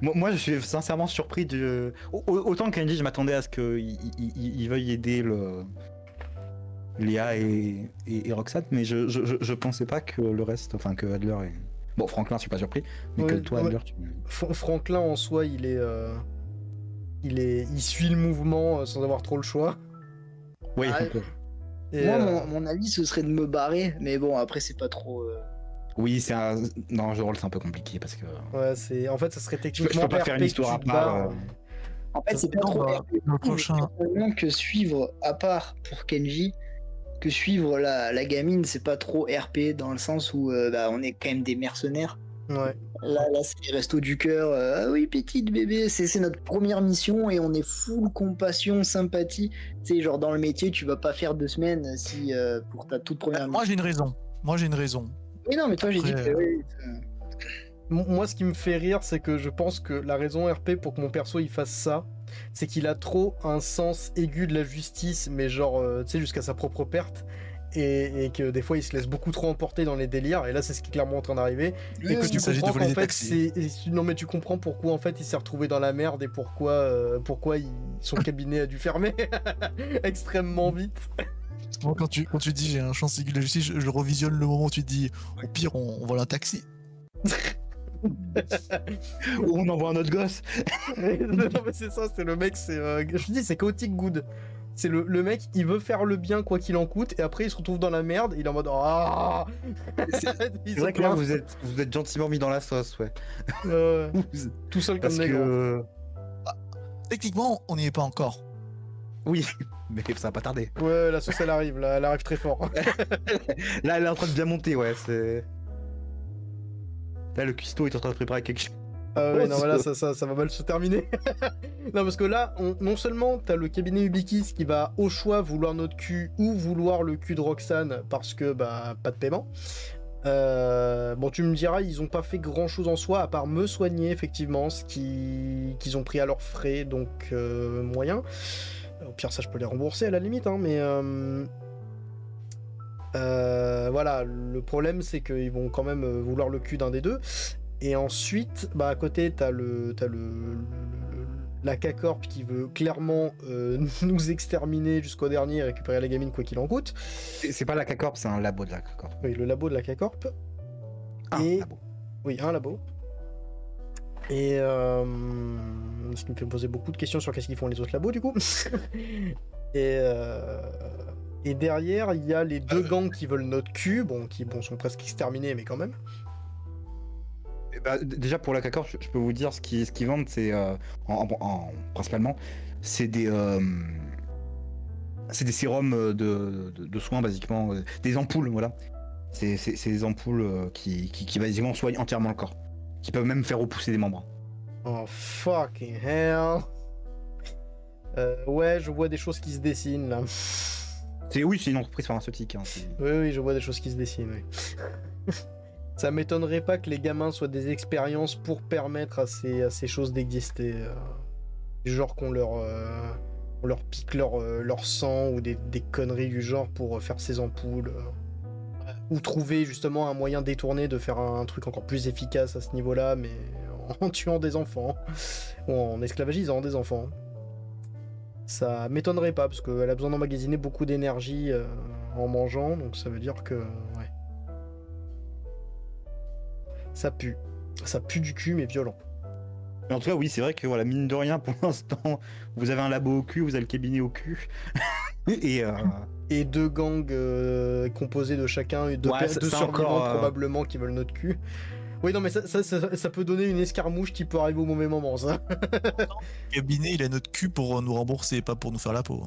Moi, je suis sincèrement surpris de. Autant qu'Andy, je m'attendais à ce qu'il veuille aider Léa et Roxane, mais je pensais pas que le reste, enfin que Adler et. Bon, Franklin, je suis pas surpris, mais Ouais, que toi, ouais. Adler, tu. Franklin en soi, il suit le mouvement sans avoir trop le choix. Oui, Ah, un peu. Et, Moi, mon avis, ce serait de me barrer, mais bon, après, c'est pas trop. Oui, c'est un. Dans le rôle, c'est un peu compliqué parce que. ouais, en fait, ça serait Je peux techniquement pas faire une RP que histoire à tu te part. barres. En fait, c'est pas Non, trop bah, RP, le prochain. personnellement, que suivre, à part pour Kenji, que suivre la gamine, c'est pas trop RP dans le sens où bah, on est quand même des mercenaires. Ouais. Là c'est les restos du cœur. Ah oui, petite bébé, c'est notre première mission et on est full compassion, sympathie. Tu sais, genre dans le métier, tu vas pas faire 2 semaines si pour ta toute première Moi, mission. j'ai une raison. Moi, j'ai une raison. Oui, non, mais toi, j'ai dit Après, que. Oui, Moi, ce qui me fait rire, c'est que je pense que la raison RP pour que mon perso il fasse ça, c'est qu'il a trop un sens aigu de la justice, mais genre, tu sais, jusqu'à sa propre perte. Et que des fois il se laisse beaucoup trop emporter dans les délires, et là c'est ce qui est clairement en train d'arriver. Et que il tu s'agit de comprends voler qu'en des fait taxis. non mais tu comprends pourquoi en fait il s'est retrouvé dans la merde et pourquoi son cabinet a dû fermer extrêmement vite. Moi, quand tu dis j'ai un chance aigu de la justice, je revisionne le moment où tu te dis au pire, on vole un taxi. Ou on envoie un autre gosse. Non mais c'est ça, c'est le mec, je te dis c'est chaotic good. C'est le mec, il veut faire le bien quoi qu'il en coûte, et après il se retrouve dans la merde, il est en mode ah. C'est vrai que là, vous êtes gentiment mis dans la sauce, ouais. Tout seul comme Parce des grands. que. Techniquement, on n'y est pas encore. Oui, mais ça va pas tarder. Ouais, la sauce elle arrive, là, elle arrive très fort. Là, elle est en train de bien monter, ouais. C'est. Là, le cuistot est en train de préparer quelque chose. Ah ouais, non, voilà, ça va mal se terminer. Non, parce que là, non seulement t'as le cabinet Ubikis qui va au choix vouloir notre cul ou vouloir le cul de Roxane parce que, bah, pas de paiement. Bon, tu me diras, ils ont pas fait grand chose en soi à part me soigner, effectivement, ce qu'ils ont pris à leurs frais, donc moyen. Au pire, ça, je peux les rembourser à la limite, hein, mais. Voilà, le problème c'est qu'ils vont quand même vouloir le cul d'un des deux. Et ensuite, bah à côté, t'as la K-Corp qui veut clairement nous exterminer jusqu'au dernier et récupérer la gamine quoi qu'il en coûte. C'est pas la K-Corp, c'est un labo de la K-Corp. Oui, le labo de la K-Corp. Un labo. Oui, un labo. Et ce qui me fait me poser beaucoup de questions sur qu'est-ce qu'ils font les autres labos du coup. Et derrière, il y a les deux gangs qui veulent notre cul, qui sont presque exterminés, mais quand même. Bah, déjà pour la K-Corp, je peux vous dire ce qu'ils vendent, c'est principalement, c'est des sérums de soins basiquement, des ampoules, voilà. C'est des ampoules qui basiquement soignent entièrement le corps, qui peuvent même faire repousser des membres. Oh fucking hell. Ouais, je vois des choses qui se dessinent là. Oui, c'est une entreprise pharmaceutique. Hein, oui, je vois des choses qui se dessinent, oui. Ça m'étonnerait pas que les gamins soient des expériences pour permettre à ces choses d'exister. Genre qu'on leur pique leur sang ou des conneries du genre pour faire ces ampoules. Ou trouver justement un moyen détourné de faire un truc encore plus efficace à ce niveau-là, mais en tuant des enfants. Ou en esclavagisant des enfants. Ça m'étonnerait pas, parce qu'elle a besoin d'emmagasiner beaucoup d'énergie en mangeant, donc ça veut dire que... Ouais. Ça pue. Ça pue du cul, mais violent. Mais en tout cas, oui, c'est vrai que, voilà, mine de rien, pour l'instant, vous avez un labo au cul, vous avez le cabinet au cul. Et 2 gangs composés de chacun, et 2 Ouais, ça survivants encore, probablement qui veulent notre cul. Oui, non, mais ça peut donner une escarmouche qui peut arriver au mauvais moment, ça. Le cabinet, il a notre cul pour nous rembourser, pas pour nous faire la peau.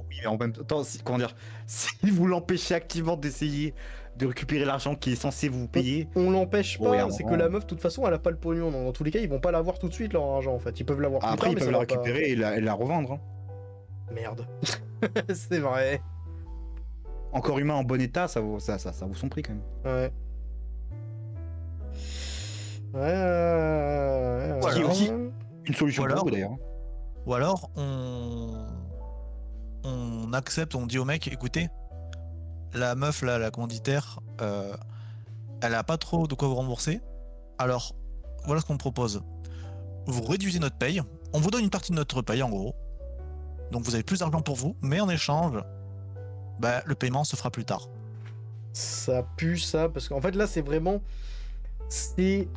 Oui, mais en même temps, comment dire, si vous l'empêchez activement d'essayer de récupérer l'argent qui est censé vous payer, On l'empêche pas, Ouais, à un c'est que moment. la meuf, de toute façon, elle a pas le pognon. Dans tous les cas, ils vont pas l'avoir tout de suite, leur argent, en fait. Ils peuvent l'avoir plus après tard, ils mais peuvent ça la va pas- récupérer et la revendre. Hein. Merde. C'est vrai. Encore humain en bon état, ça vaut son prix quand même. Ouais. Voilà. Qui est aussi une solution Ou alors- pour vous d'ailleurs. Ou alors, on accepte, on dit au mec, écoutez, la meuf là, la commanditaire, elle a pas trop de quoi vous rembourser. Alors, voilà ce qu'on propose. Vous réduisez notre paye, on vous donne une partie de notre paye en gros. Donc vous avez plus d'argent pour vous, mais en échange, bah, le paiement se fera plus tard. Ça pue ça, parce qu'en fait là c'est vraiment... C'est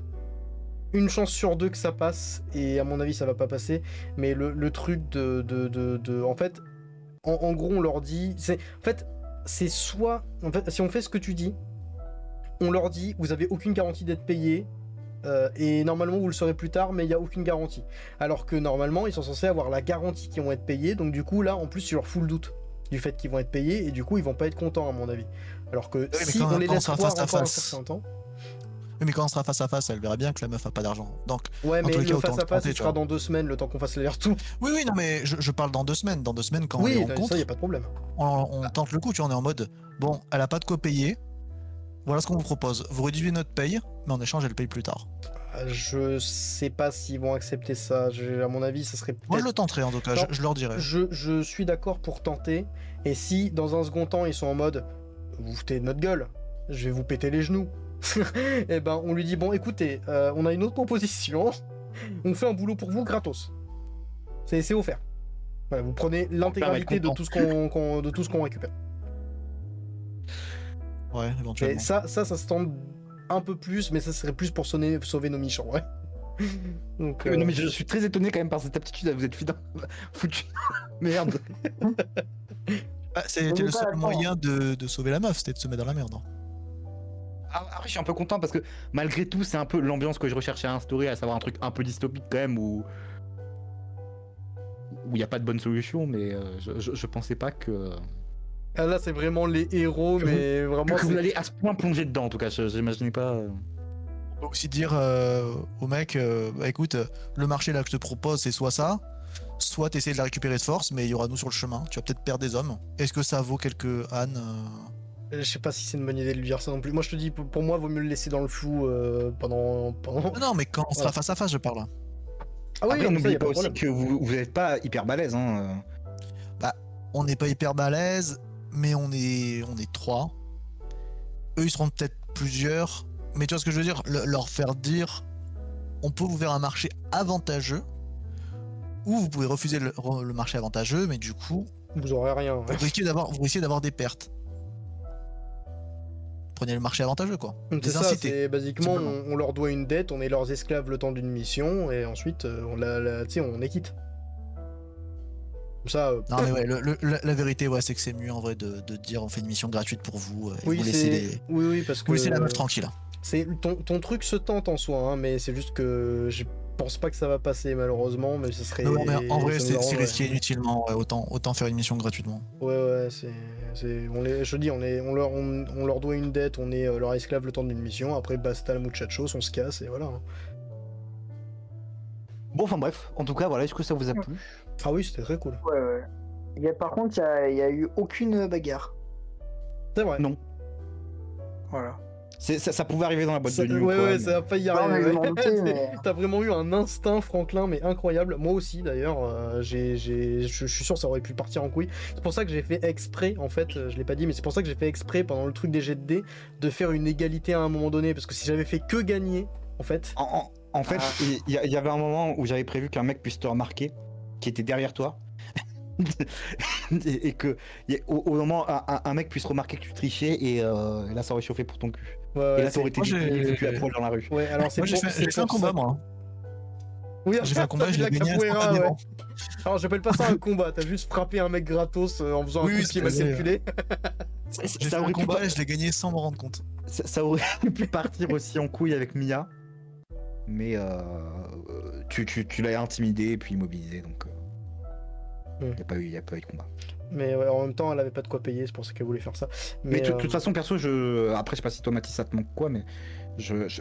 une chance sur 2 que ça passe, et à mon avis ça va pas passer, mais le truc de... En fait, en gros on leur dit... En fait, c'est soit... En fait, si on fait ce que tu dis, on leur dit, vous avez aucune garantie d'être payé, et normalement vous le saurez plus tard, mais il n'y a aucune garantie. Alors que normalement ils sont censés avoir la garantie qu'ils vont être payés, donc du coup là en plus tu leur fous le doute du fait qu'ils vont être payés, et du coup ils vont pas être contents à mon avis. Alors que mais si quand- on les quand on laisse sera croire face à encore un face. certain temps... Oui, mais quand on sera face à face, elle verra bien que la meuf a pas d'argent. Donc, Ouais, Dans mais tous les cas, le autant face à te face tenter, il tu sera vois. dans 2 semaines, le temps qu'on fasse l'aller-retour. oui, non, mais je parle dans 2 semaines. Dans 2 semaines, quand on les Oui, rencontre, ça y a pas de problème. on tente le coup, tu vois, on est en mode, bon, elle a pas de quoi payer. Voilà ce qu'on vous propose. Vous réduisez notre paye, mais en échange, elle paye plus tard. Je sais pas s'ils vont accepter ça. À mon avis, ça serait Moi, je peut-être... le tenterai en tout cas, Non, je leur dirai. Je suis d'accord pour tenter. Et si, dans un second temps, ils sont en mode vous foutez de notre gueule, je vais vous péter les genoux. Et ben, on lui dit bon, écoutez, on a une autre proposition. On fait un boulot pour vous gratos. C'est offert. Voilà, vous prenez l'intégralité de content. tout ce qu'on récupère. Ouais, Et éventuellement. ça se tente un peu plus, mais ça serait plus pour sauver nos michons, ouais. Donc, Non mais je suis très étonné quand même par cette aptitude à vous être foutu. Merde. Ah, c'était Je le veux pas seul la moyen de sauver la meuf, c'était de se mettre dans la merde. hein. Après je suis un peu content parce que malgré tout c'est un peu l'ambiance que je recherchais à instaurer, à savoir un truc un peu dystopique quand même où il n'y a pas de bonne solution, mais je pensais pas que ah, là, c'est vraiment les héros, mais vraiment. que vous c'est- allez à ce point plonger dedans en tout cas. J'imaginais pas. On peut aussi dire au mec, bah, écoute, le marché là que je te propose, c'est soit ça, soit t'essayes de la récupérer de force, mais il y aura nous sur le chemin. Tu vas peut-être perdre des hommes. Est-ce que ça vaut quelques ânes Je sais pas si c'est une bonne idée de lui dire ça non plus. Moi, je te dis, pour moi, vaut mieux le laisser dans le flou pendant. Non, mais quand on sera Voilà. face à face, je parle. Ah oui, Après, non, mais ça, y n'oubliez a pas pas de aussi problème. que vous n'êtes pas hyper balèze. Hein. On n'est pas hyper balèze, mais on est 3. Eux, ils seront peut-être plusieurs. Mais tu vois ce que je veux dire, leur faire dire, on peut vous faire un marché avantageux, ou vous pouvez refuser le marché avantageux, mais du coup, Vous aurez rien. Ouais. vous risquez d'avoir des pertes. Prenez le marché avantageux, quoi. C'est Des ça, incités. c'est basiquement, simplement. on leur doit une dette, on est leurs esclaves le temps d'une mission, et ensuite, tu sais, on est quitte. Comme ça, Non, mais ouais, la vérité, ouais, c'est que c'est mieux en vrai de dire on fait une mission gratuite pour vous, et oui, vous c'est... laissez Oui, parce que... vous laissez la meuf tranquille. C'est ton truc se tente en soi, hein, mais c'est juste que je pense pas que ça va passer malheureusement, mais ce serait. Non, mais en vrai, ça nous c'est arrangerait. risqué inutilement. Ouais, autant faire une mission gratuitement. Ouais, je dis, on leur doit une dette, on est leur esclave le temps d'une mission. Après, basta la muchachos, on se casse et voilà. hein. Bon, enfin bref, en tout cas, voilà, est-ce que ça vous a plu? Ah oui, c'était très cool. Ouais. Par contre, il y a eu aucune bagarre. C'est vrai. Non. Voilà. Ça pouvait arriver dans la boîte Ça- de nuit. ouais, ou quoi, ouais, mais- ça a failli y Non, mais arriver. je m'en doutais, mais- T'as vraiment eu un instinct, Franklin, mais incroyable. Moi aussi, d'ailleurs, je suis sûr que ça aurait pu partir en couille. C'est pour ça que j'ai fait exprès, en fait, je l'ai pas dit, mais c'est pour ça que j'ai fait exprès pendant le truc des jets de dés de faire une égalité à un moment donné, parce que si j'avais fait que gagner, en fait. En fait, il y avait un moment où j'avais prévu qu'un mec puisse te remarquer, qui était derrière toi, et que au moment un mec puisse remarquer que tu trichais, et là ça aurait chauffé pour ton cul. Ouais, Et ouais, là c'est- t'aurais été Moi, j'ai- foutu à poil dans la rue. ouais, alors c'est Moi, j'ai pour- fait, c'est j'ai fait un pour combat, ça- moi. Oui, J'ai fait un combat, t'as je vu l'ai la gagné capoeira, ouais. instantanément. Alors j'appelle pas ça un combat, t'as juste frappé un mec gratos en faisant Oui, un coup oui, de pied c'est mal vrai. calculé. J'ai fait Ça un aurait pu combat et je l'ai gagné sans m'en rendre compte. ça aurait pu partir aussi en couille avec Mia, mais tu l'as intimidé et puis immobilisé, donc Hmm. y a pas eu de combat. Mais ouais, en même temps, elle avait pas de quoi payer, c'est pour ça qu'elle voulait faire ça. Mais de Mais toute façon, perso, après, je sais pas si toi, Mathis, ça te manque quoi, mais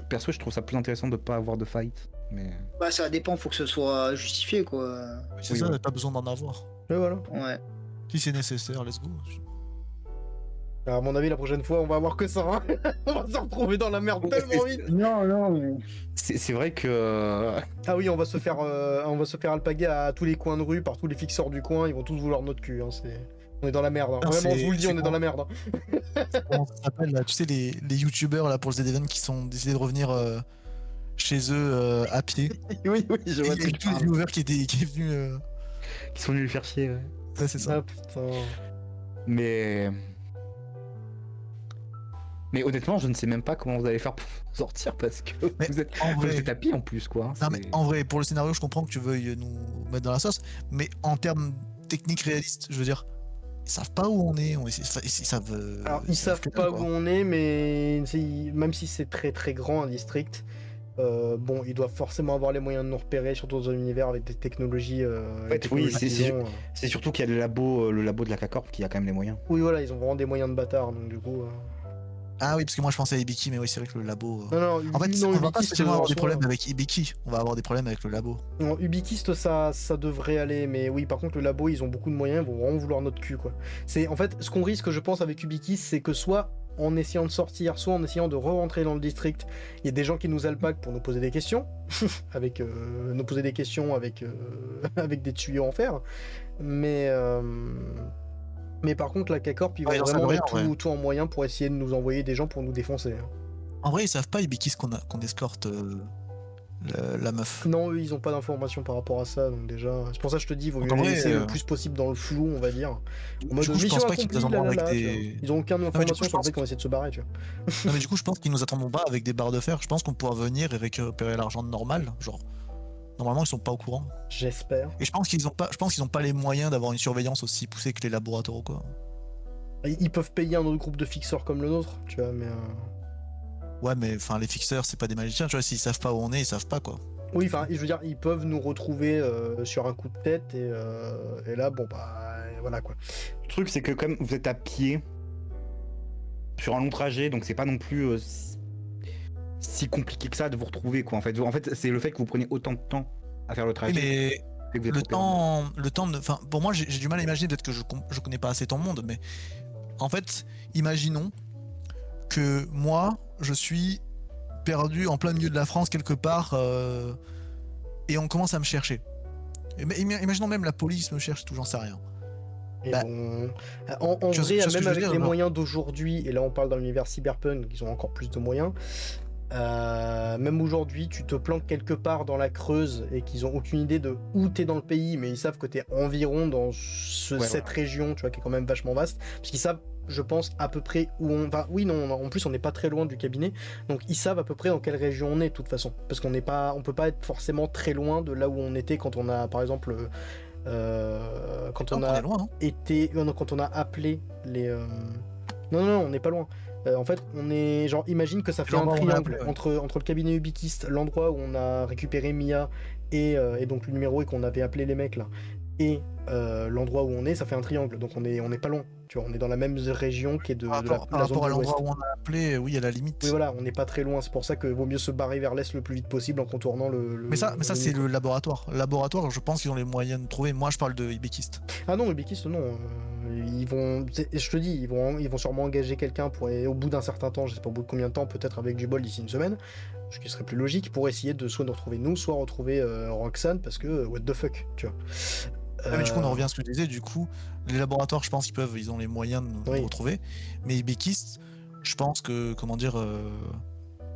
perso, je trouve ça plus intéressant de pas avoir de fight. Mais Bah, ça dépend, faut que ce soit justifié, quoi. C'est Oui, ça, ouais. t'as besoin d'en avoir. mais voilà. Ouais. Si c'est nécessaire, let's go. À mon avis, la prochaine fois, on va avoir que ça. Hein. On va se retrouver dans la merde tellement vite. Non, mais... c'est vrai que Ah oui, on va se faire alpaguer à tous les coins de rue par tous les fixeurs du coin. Ils vont tous vouloir notre cul. Hein. On est dans la merde. Hein. Non, Vraiment, je vous le dis, c'est on est dans la merde. Hein. Comment ça s'appelle là? Tu sais, les youtubeurs là pour le Z-Event qui sont décidés de revenir chez eux à pied. oui, je Et vois il y a eu tous les viewers qui est venu. qui sont venus lui faire chier. Ouais. Ouais, c'est ça. Ah putain. Mais honnêtement, je ne sais même pas comment vous allez faire pour sortir parce que Mais vous êtes en vrai, tapis en plus, quoi. non, mais en vrai, pour le scénario, je comprends que tu veuilles nous mettre dans la sauce, mais en termes techniques réalistes, je veux dire, ils savent pas où on est. Ils savent. Alors, ils savent que pas dalle, où quoi. on est, mais même si c'est très très grand un district, bon, ils doivent forcément avoir les moyens de nous repérer, surtout dans un univers avec des technologies. fait, oui, qu'ils ont, C'est surtout qu'il y a le labo de la K-Corp qui a quand même les moyens. Oui, voilà, ils ont vraiment des moyens de bâtard, donc du coup. Ah oui, parce que moi je pensais à Ibiki, mais oui, c'est vrai que le labo. Non, En fait, non, on va pas Ubiquist, spécialement avoir des en soi, problèmes avec Ibiki, on va avoir des problèmes avec le labo. Non, Ubiquist, ça devrait aller, mais oui, par contre, le labo, ils ont beaucoup de moyens, ils vont vraiment vouloir notre cul, quoi. En fait, ce qu'on risque, je pense, avec Ubiquist, c'est que soit en essayant de sortir, soit en essayant de re-rentrer dans le district, il y a des gens qui nous alpaguent pour nous poser des questions, avec avec des tuyaux en fer, mais par contre, la K-Corp, ils vont Ouais, ils en vraiment savent mettre rien, ouais. tout en moyen pour essayer de nous envoyer des gens pour nous défoncer. Hein. En vrai, ils savent pas Ibiki qu'on escorte la meuf. Non, eux, ils ont pas d'informations par rapport à ça, donc déjà, c'est pour ça que je te dis, il vaut Donc mieux en les vrai, laisser le plus possible dans le flou, on va dire. En mode du coup, je mission pense pas qu'ils nous accomplie, attendront avec tu vois. des. Ils ont aucune du coup, information je sur le pense fait qu'on essaie de se barrer, tu vois. Non, mais du coup, je pense qu'ils nous attendront pas avec des barres de fer. Je pense qu'on pourra venir et récupérer l'argent normal. Genre, normalement, ils sont pas au courant. J'espère. Et je pense qu'ils ont pas les moyens d'avoir une surveillance aussi poussée que les laboratoires, quoi. Ils peuvent payer un autre groupe de fixeurs comme le nôtre, tu vois, mais... Ouais, mais enfin, les fixeurs, c'est pas des magiciens, tu vois. S'ils savent pas où on est, ils savent pas, quoi. Oui, enfin, je veux dire, ils peuvent nous retrouver sur un coup de tête, et là, bon, bah, voilà, quoi. Le truc, c'est que comme vous êtes à pied sur un long trajet, donc c'est pas non plus si compliqué que ça de vous retrouver, quoi. En fait, c'est le fait que vous prenez autant de temps à faire le Oui, trajet. mais fait que vous êtes le repéré. temps de. Enfin, pour moi, j'ai du mal à imaginer, peut-être que je connais pas assez ton monde, mais en fait, imaginons que moi, je suis perdu en plein milieu de la France quelque part et on commence à me chercher. Imaginons même la police me cherche, tout, j'en sais rien. Et Bah, bon, en tu vois ce vrai, que je même veux avec dire, les genre. moyens d'aujourd'hui, et là on parle dans l'univers cyberpunk, ils ont encore plus de moyens, même aujourd'hui, tu te planques quelque part dans la Creuse et qu'ils ont aucune idée de où t'es dans le pays, mais ils savent que t'es environ dans cette région, tu vois, qui est quand même vachement vaste, parce qu'ils savent, je pense, à peu près où on va. Oui, non, en plus on n'est pas très loin du cabinet, donc ils savent à peu près dans quelle région on est de toute façon, parce qu'on peut pas être forcément très loin de là où on était quand on a, par exemple, quand on On a est loin, hein. non, quand on a appelé les. Non, on n'est pas loin. En fait, on est genre, imagine que ça fait un L'endroit où on a triangle appelé, ouais. entre le cabinet Ubiquist, l'endroit où on a récupéré Mia et donc le numéro et qu'on avait appelé les mecs là, et l'endroit où on est, ça fait un triangle. Donc on est pas loin. Tu vois, on est dans la même région qui est de Par la zone rapport à de l'Ouest. l'endroit où on a appelé, oui, à la limite. Oui, voilà, on n'est pas très loin. C'est pour ça que vaut mieux se barrer vers l'est le plus vite possible en contournant le. Mais ça, c'est micro. le laboratoire. Le laboratoire, je pense qu'ils ont les moyens de trouver. Moi, je parle de Ibekist. Ah non, Ubiquist, non. Ils vont, je te dis, ils vont sûrement engager quelqu'un pour, au bout d'un certain temps, je sais pas au bout de combien de temps, peut-être avec du bol d'ici une semaine, ce qui serait plus logique, pour essayer de soit nous retrouver nous, soit retrouver Roxane, parce que what the fuck, tu vois. Ah, mais du coup, on en revient à ce que je disais. Du coup, les laboratoires, je pense ils ont les moyens de nous Oui. retrouver. Mais Ibekist, je pense que, comment dire,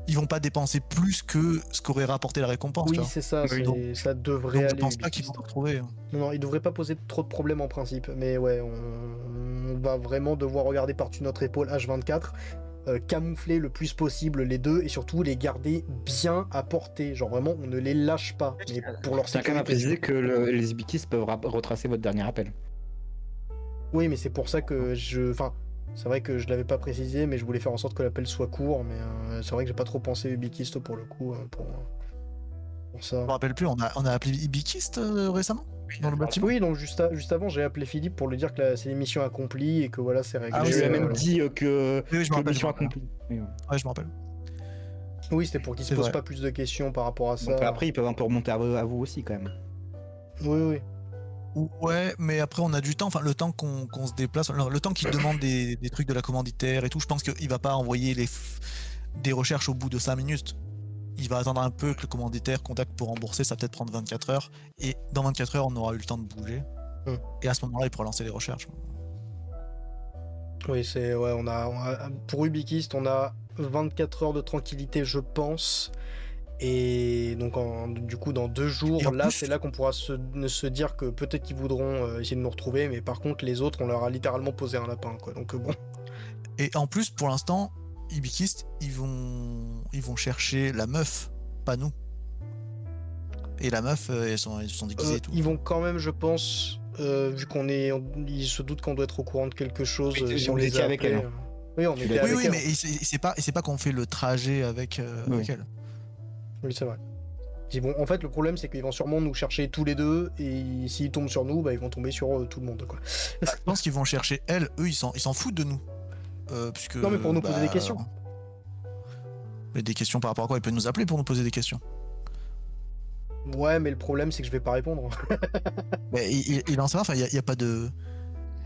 ils vont pas dépenser plus que ce qu'aurait rapporté la récompense. Oui, tu vois. c'est ça, Oui, donc- ça devrait Donc, je aller. pense pas qu'ils vont Ubiquist. nous retrouver. Non, il devrait pas poser trop de problèmes en principe, mais ouais, on va vraiment devoir regarder par-dessus notre épaule H24 camoufler le plus possible les deux et surtout les garder bien à portée. Genre vraiment, on ne les lâche pas. Mais pour leur Tiens quand même à sécurité. préciser que les Ibikis peuvent retracer votre dernier appel. Oui, mais c'est pour ça que Enfin, c'est vrai que je l'avais pas précisé, mais je voulais faire en sorte que l'appel soit court. Mais c'est vrai que j'ai pas trop pensé Ubiquist pour le coup. Pour ça. Je me rappelle plus, on a appelé Ibikist récemment dans le bâtiment. Oui, donc juste avant, j'ai appelé Philippe pour lui dire que c'est l'émission accomplie et que voilà, c'est réglé. Ah Je oui, lui ai c'est même vrai. dit que, Oui, je me que rappelle, mission je me rappelle. accomplie. Oui, ouais. Ouais, je me rappelle. Oui, c'était pour qu'il se C'est pose vrai. pas plus de questions par rapport à ça. Donc après, ils peuvent un peu remonter à vous aussi quand même. Oui. Ouais, mais après on a du temps, enfin le temps qu'on se déplace, le temps qu'il demande des trucs de la commanditaire et tout, je pense qu'il va pas envoyer des recherches au bout de 5 minutes. Il va attendre un peu que le commanditaire contacte pour rembourser, ça va peut-être prendre 24 heures. Et dans 24 heures, on aura eu le temps de bouger. Et à ce moment-là, il pourra lancer les recherches. Oui, c'est. Ouais, pour Ubiquist, on a 24 heures de tranquillité, je pense. Et donc, du coup, dans 2 jours, Et en là, plus- c'est là qu'on pourra se dire que peut-être qu'ils voudront essayer de nous retrouver, mais par contre, les autres, on leur a littéralement posé un lapin, quoi. Donc, bon. Et en plus, pour l'instant, Ibikist, ils vont chercher la meuf, pas nous. Et la meuf, ils sont déguisés et tout. Ils vont quand même, je pense, vu ils se doutent qu'on doit être au courant de quelque chose. Oui, Si on vous les étiez a avec appelés, elle, hein. Oui, on Tu était l'as- avec Oui, elle. mais c'est pas qu'on fait le trajet avec elle. Oui, c'est vrai. Bon, en fait, le problème, c'est qu'ils vont sûrement nous chercher tous les deux, et s'ils tombent sur nous, bah, ils vont tomber sur tout le monde, quoi. Je pense qu'ils vont chercher elle, eux ils s'en foutent de nous. Puisque, Non, mais pour nous poser des questions. Mais des questions par rapport à quoi? Ils peuvent nous appeler pour nous poser des questions. Ouais, mais le problème, c'est que je vais pas répondre. Mais il en sait rien, enfin, il y a pas de.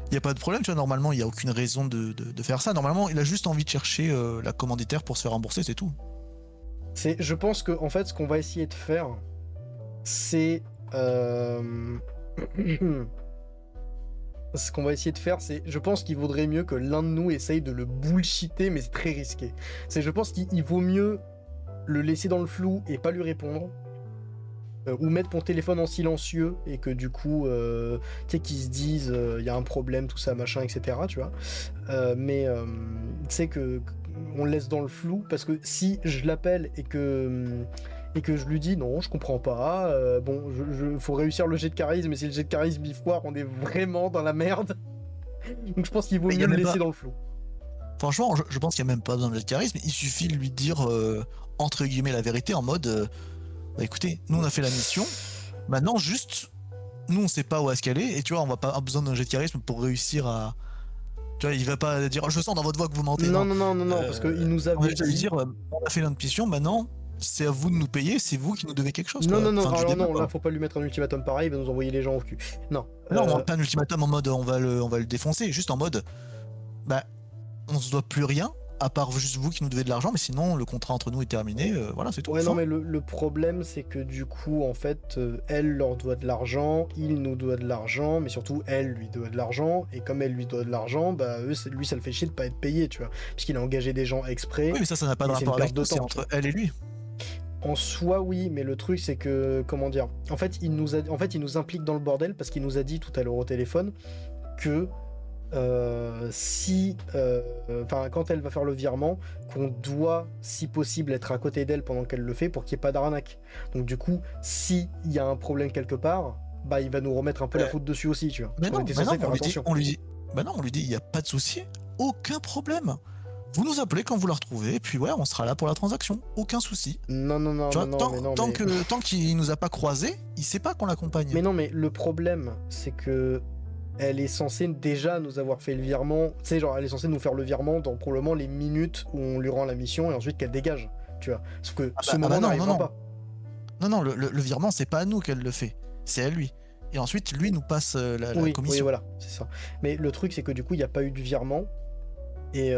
Il n'y a pas de problème, tu vois, normalement, il n'y a aucune raison de faire ça. Normalement, il a juste envie de chercher la commanditaire pour se faire rembourser, c'est tout. Je pense que, en fait, ce qu'on va essayer de faire, c'est... Ce qu'on va essayer de faire, c'est... Je pense qu'il vaudrait mieux que l'un de nous essaye de le bullshiter, mais c'est très risqué. Je pense qu'il vaut mieux le laisser dans le flou et pas lui répondre. Ou mettre mon téléphone en silencieux et que du coup, tu sais, qu'ils se disent il y a un problème, tout ça, machin, etc. Tu vois. Tu sais que on le laisse dans le flou parce que si je l'appelle et que je lui dis non, je comprends pas, faut réussir le jet de charisme, mais si le jet de charisme il foire, on est vraiment dans la merde. Donc je pense qu'il vaut Mais y a mieux le même laisser pas- dans le flou. Franchement, je pense qu'il n'y a même pas besoin de charisme. Il suffit de lui dire, entre guillemets, la vérité en mode bah écoutez, nous on a fait la mission. Maintenant, juste, nous on sait pas où est-ce qu'elle est. Et tu vois, on va pas avoir besoin d'un jet de charisme pour réussir à. Tu vois, il va pas dire, je sens dans votre voix que vous mentez. Non, parce qu'il nous On va avait juste lui dit... dire, on a fait notre mission, maintenant, c'est à vous de nous payer, c'est vous qui nous devez quelque chose. Non, quoi. non, Fin du alors débat, non, quoi. là faut pas lui mettre un ultimatum pareil, il va nous envoyer les gens au cul. Non. Non, pas un ultimatum en mode on va le défoncer, juste en mode bah on se doit plus rien, à part juste vous qui nous devez de l'argent, mais sinon le contrat entre nous est terminé, voilà, c'est tout. Ouais, Fin. non, mais le problème, c'est que du coup, en fait, elle leur doit de l'argent, il nous doit de l'argent, mais surtout, elle lui doit de l'argent, et comme elle lui doit de l'argent, bah, lui, ça le fait chier de pas être payé, tu vois. Puisqu'il a engagé des gens exprès. Oui, mais ça n'a pas de et c'est rapport une avec perte nous, de c'est temps, entre elle et lui. En soi, oui, mais le truc, c'est que, comment dire, en fait, il nous implique dans le bordel, parce qu'il nous a dit tout à l'heure au téléphone que quand elle va faire le virement, qu'on doit, si possible, être à côté d'elle pendant qu'elle le fait pour qu'il n'y ait pas d'arnaque. Donc du coup, s'il y a un problème quelque part, bah il va nous remettre un peu la faute dessus aussi, tu vois. Mais non, on était mais censé non, faire on lui dit, attention. on lui dit, il n'y a pas de souci, aucun problème. Vous nous appelez quand vous la retrouvez, et puis ouais, on sera là pour la transaction, aucun souci. Non, Tu vois, tant mais... qu'il nous a pas croisés, il sait pas qu'on l'accompagne. Mais non, mais le problème, c'est que elle est censée déjà nous avoir fait le virement. Tu sais, genre, elle est censée nous faire le virement dans probablement les minutes où on lui rend la mission et ensuite qu'elle dégage, tu vois. Sauf que ce moment n'arrivera pas. Non, le virement, c'est pas à nous qu'elle le fait, c'est à lui. Et ensuite, lui nous passe la commission. Oui, voilà, c'est ça. Mais le truc, c'est que du coup, il n'y a pas eu de virement. Oui,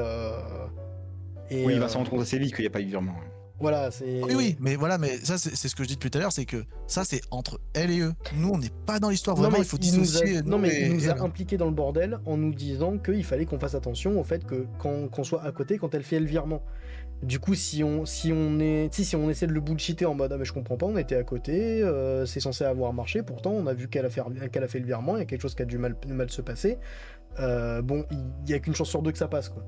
il va s'en rendre compte assez vite qu'il n'y a pas eu de virement. Voilà, c'est... Oui, mais voilà, mais ça, c'est ce que je dis depuis tout à l'heure, c'est que ça, c'est entre elle et eux. Nous, on n'est pas dans l'histoire, vraiment, il faut dissocier. Non, mais il nous a elle. impliqués dans le bordel en nous disant qu'il fallait qu'on fasse attention au fait que qu'on soit à côté quand elle fait le virement. Du coup, si on essaie de le bullshiter en mode ah mais je comprends pas, on était à côté, c'est censé avoir marché, pourtant on a vu qu'elle a fait le virement, il y a quelque chose qui a dû mal se passer. Il y a qu'une chance sur deux que ça passe, quoi.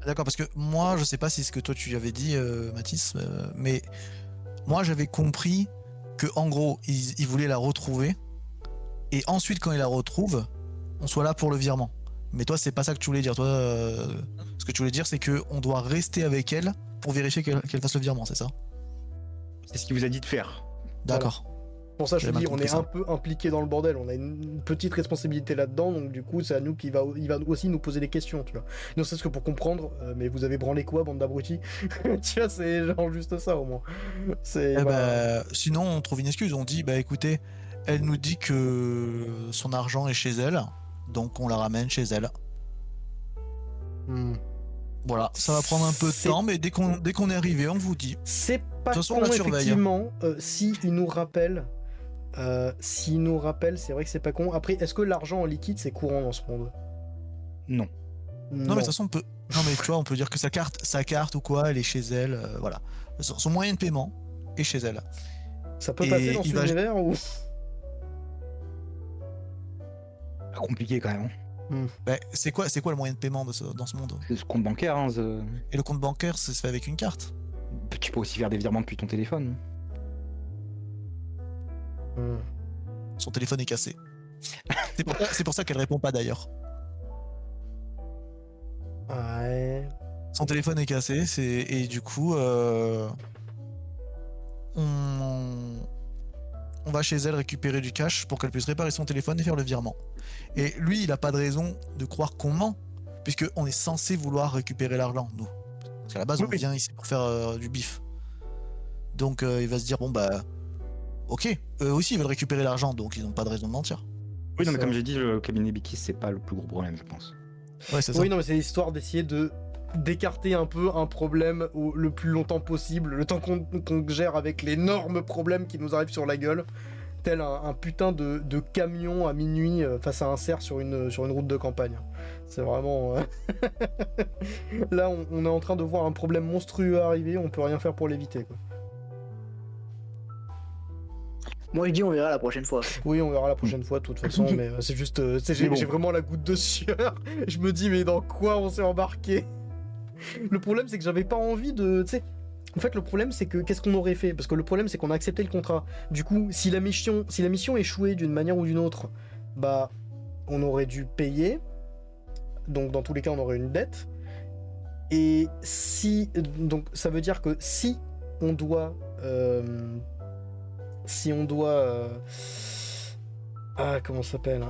D'accord, parce que moi, je sais pas si c'est ce que toi tu avais dit, Mathis, mais moi j'avais compris que en gros, il voulait la retrouver, et ensuite quand il la retrouve, on soit là pour le virement. Mais toi, c'est pas ça que tu voulais dire. Toi, ce que tu voulais dire, c'est que on doit rester avec elle pour vérifier qu'elle fasse le virement, c'est ça? C'est ce qu'il vous a dit de faire. D'accord. Pour ça, je te J'avais dis, mal on compris est ça. un peu impliqué dans le bordel, on a une petite responsabilité là-dedans, donc du coup, c'est à nous il va aussi nous poser des questions, tu vois. Non, c'est ce que pour comprendre, mais vous avez branlé quoi, bande d'abrutis? Tu vois, c'est genre juste ça au moins. C'est. Eh Voilà. ben, sinon, on trouve une excuse. On dit, bah écoutez, elle nous dit que son argent est chez elle, donc on la ramène chez elle. Hmm. Voilà, ça va prendre un peu de C'est- temps, mais dès qu'on est arrivé, on vous dit. C'est pas De toute façon, on con, la surveille, effectivement, si il nous rappelle. S'il nous rappelle, c'est vrai que c'est pas con. Après, est-ce que l'argent en liquide c'est courant dans ce monde? Non. Non, mais de toute façon, on peut. Non, mais tu vois, on peut dire que sa carte ou quoi, elle est chez elle, voilà. Son moyen de paiement est chez elle. Ça peut Et passer dans il ce va- univers ou. Pas compliqué quand même. Bah, c'est quoi le moyen de paiement dans ce monde? C'est ce compte bancaire. Hein, Et le compte bancaire, ça se fait avec une carte. Tu peux aussi faire des virements depuis ton téléphone. Hmm. Son téléphone est cassé. C'est pour ça qu'elle répond pas d'ailleurs. Ouais. Son téléphone est cassé, et du coup, on va chez elle récupérer du cash pour qu'elle puisse réparer son téléphone et faire le virement. Et lui, il a pas de raison de croire qu'on ment, puisque on est censé vouloir récupérer l'argent, nous. Parce qu'à la base, on Oui. vient ici pour faire du bif. Donc il va se dire, bon bah, ok, eux aussi ils veulent récupérer l'argent, donc ils n'ont pas de raison de mentir. Oui, non, mais Ça. comme j'ai dit, le cabinet Bikis, c'est pas le plus gros problème, je pense. Ouais, c'est ça. Oui, non, mais c'est l'histoire d'essayer de d'écarter un peu un problème le plus longtemps possible, le temps qu'on gère avec l'énorme problème qui nous arrive sur la gueule, tel un putain de camion à minuit face à un cerf sur une route de campagne. C'est vraiment... Là, on est en train de voir un problème monstrueux arriver, on peut rien faire pour l'éviter, quoi. Moi, je dis, on verra la prochaine fois. Oui, on verra la prochaine fois de toute façon, mais c'est juste... j'ai Mais bon. j'ai vraiment la goutte de sueur. Je me dis, mais dans quoi on s'est embarqué? Le problème, c'est que j'avais pas envie de... Tu sais, en fait, le problème, c'est que qu'est-ce qu'on aurait fait? Parce que le problème, c'est qu'on a accepté le contrat. Du coup, si la mission échouait d'une manière ou d'une autre, bah, on aurait dû payer. Donc, dans tous les cas, on aurait une dette. Et si... Donc, ça veut dire que si on doit... comment ça s'appelle?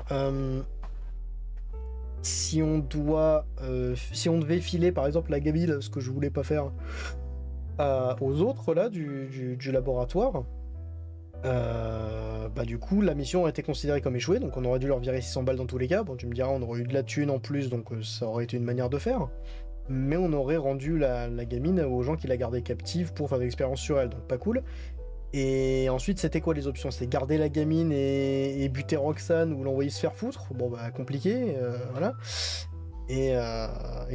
Si on devait filer par exemple la gamine, ce que je voulais pas faire, aux autres là du laboratoire, bah du coup la mission a été considérée comme échouée, donc on aurait dû leur virer 600 balles dans tous les cas. Bon, tu me diras, on aurait eu de la thune en plus, donc ça aurait été une manière de faire. Mais on aurait rendu la gamine aux gens qui la gardaient captive pour faire des expériences sur elle, donc pas cool. Et ensuite, c'était quoi les options? C'est garder la gamine et buter Roxane ou l'envoyer se faire foutre? Bon, bah, compliqué, voilà. Et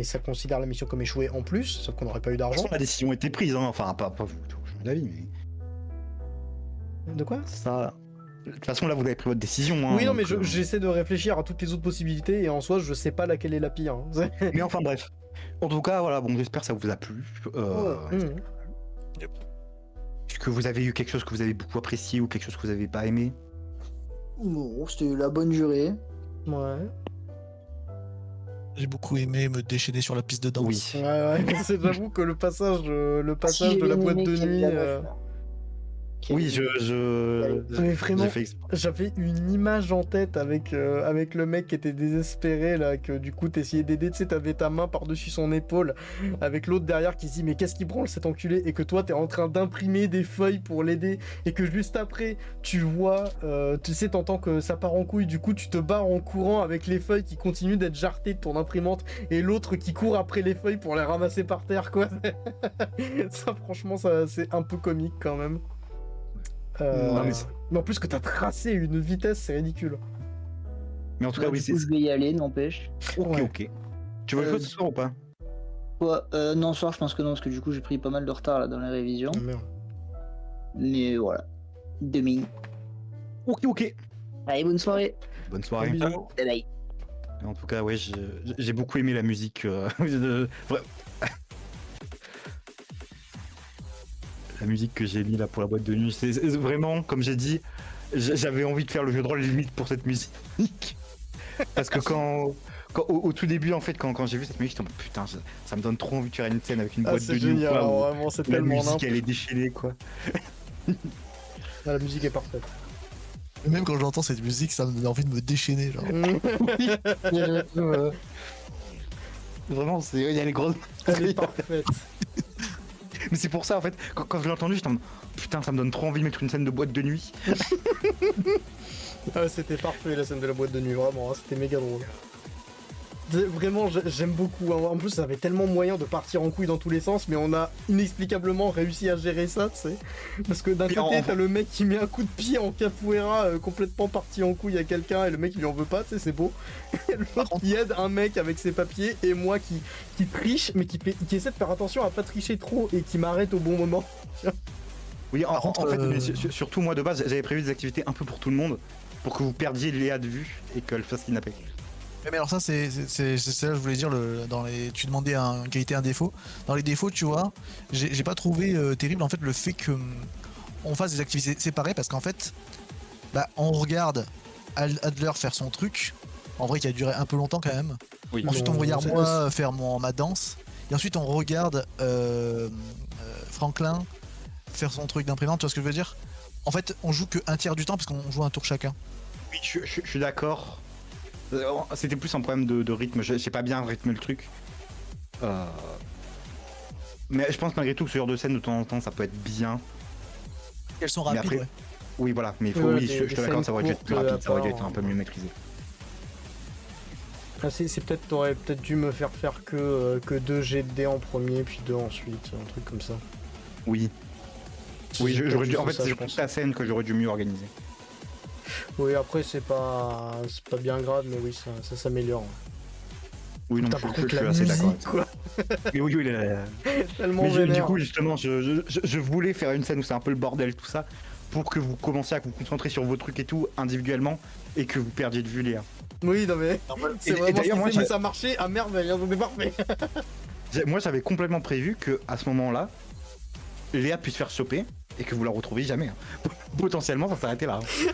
ça considère la mission comme échouée en plus, sauf qu'on n'aurait pas eu De toute d'argent. façon, la décision était prise, hein. Enfin, pas vous, la vie, mais De quoi? ça. De toute façon, là, vous avez pris votre décision. Hein, Oui, non, mais donc, j'essaie de réfléchir à toutes les autres possibilités, et en soi, je sais pas laquelle est la pire. Hein. Mais enfin, bref. En tout cas, voilà, bon, j'espère que ça vous a plu. Est-ce que vous avez eu quelque chose que vous avez beaucoup apprécié ou quelque chose que vous avez pas aimé? Bon, c'était la bonne jurée. Ouais. J'ai beaucoup aimé me déchaîner sur la piste de danse. Oui. Ouais, j'avoue que le passage Si de j'ai la bien boîte aimé de qu'il y ait nuit. la meuf, là. Oui, Mais vraiment, j'ai fait exprès. j'avais une image en tête avec le mec qui était désespéré là, que du coup t'essayais d'aider, tu sais, t'avais ta main par-dessus son épaule, avec l'autre derrière qui se dit mais qu'est-ce qui branle cet enculé, et que toi t'es en train d'imprimer des feuilles pour l'aider, et que juste après tu vois, tu sais, t'entends que ça part en couille, du coup tu te barres en courant avec les feuilles qui continuent d'être jarretées de ton imprimante, et l'autre qui court après les feuilles pour les ramasser par terre, quoi. Ça franchement, ça c'est un peu comique quand même. Non, mais en plus que t'as tracé une vitesse, c'est ridicule. Mais en tout cas, Ouais, oui, du c'est. coup, je vais y aller, n'empêche. Ok, Ouais. ok. Tu veux jouer ce soir ou pas? Ouais, non, ce soir, je pense que non, parce que du coup, j'ai pris pas mal de retard là dans les révisions. Oh, merde. Mais voilà. Demi. Ok, ok. Allez, bonne soirée. Bonne soirée. Bisous. Bye bye. En tout cas, ouais, j'ai beaucoup aimé la musique. La musique que j'ai mis là pour la boîte de nuit, c'est vraiment, comme j'ai dit, j'avais envie de faire le jeu de rôle limite pour cette musique. Parce que au tout début, en fait, quand j'ai vu cette musique, j'étais en mode, putain, ça me donne trop envie de faire une scène avec une Ah, boîte de c'est nuit. génial, Quoi, alors, où vraiment, c'est la tellement musique, nimp. elle est déchaînée, quoi. Ah, la musique est parfaite. Et même quand j'entends cette musique, ça me donne envie de me déchaîner. Genre. Vraiment, il y a les grosses. Elle est parfaite. Mais c'est pour ça, en fait, quand je l'ai entendu, j'étais en mode, putain, ça me donne trop envie de mettre une scène de boîte de nuit. Ah, c'était parfait la scène de la boîte de nuit, vraiment, hein, c'était méga drôle. Vraiment, j'aime beaucoup. Hein. En plus, ça avait tellement moyen de partir en couille dans tous les sens, mais on a inexplicablement réussi à gérer ça, tu sais. Parce que d'un côté, t'as le mec qui met un coup de pied en capoeira, complètement parti en couille à quelqu'un, et le mec il lui en veut pas, tu sais, c'est beau. Et l'autre qui aide un mec avec ses papiers, et moi qui triche, mais qui essaie de faire attention à pas tricher trop, et qui m'arrête au bon moment. Oui, en contre, fait, mais surtout moi de base, j'avais prévu des activités un peu pour tout le monde, pour que vous perdiez Léa de vue et qu'elle fasse kidnapper. Mais alors ça c'est là que je voulais dire tu demandais un qualité un défaut. Dans les défauts tu vois, j'ai pas trouvé terrible en fait le fait que on fasse des activités séparées parce qu'en fait bah on regarde Adler faire son truc, en vrai qui a duré un peu longtemps quand même. Oui. Ensuite on Non, regarde c'est- moi faire ma danse et ensuite on regarde Franklin faire son truc d'imprimante, tu vois ce que je veux dire? En fait on joue que un tiers du temps parce qu'on joue un tour chacun. Oui, je suis d'accord. C'était plus un problème de rythme, je sais pas bien rythmer le truc. Mais je pense malgré tout que ce genre de scène de temps en temps ça peut être bien. Elles sont Mais rapides après- ouais. Oui voilà, mais il faut, Ouais, oui, des je suis d'accord, ça aurait dû être plus scènes rapide, ça aurait dû courtes être un peu mieux maîtrisé. Ah, c'est peut-être, t'aurais peut-être dû me faire que 2 jets de dés en premier, puis 2 ensuite, un truc comme ça. Oui, oui, J'ai j'aurais peut-être dû. En fait fait, ça, c'est je toute pense. la scène que j'aurais dû mieux organiser. Oui, après, c'est pas bien grave, mais oui, ça s'améliore. Oui, non, Putain, je par suis contre, la assez d'accord. musique, quoi, Oui, oui, tellement Mais du vénère. coup, justement, je voulais faire une scène où c'est un peu le bordel, tout ça, pour que vous commenciez à vous concentrer sur vos trucs et tout, individuellement, et que vous perdiez de vue Léa. Oui, non mais, c'est Et vraiment ce d'ailleurs, qu'il moi, fait, mais ça marchait à merveille, hein, c'était parfait. Moi, j'avais complètement prévu que à ce moment-là, Léa puisse faire choper et que vous la retrouviez jamais. Hein. Potentiellement, ça s'arrêtait là. Hein.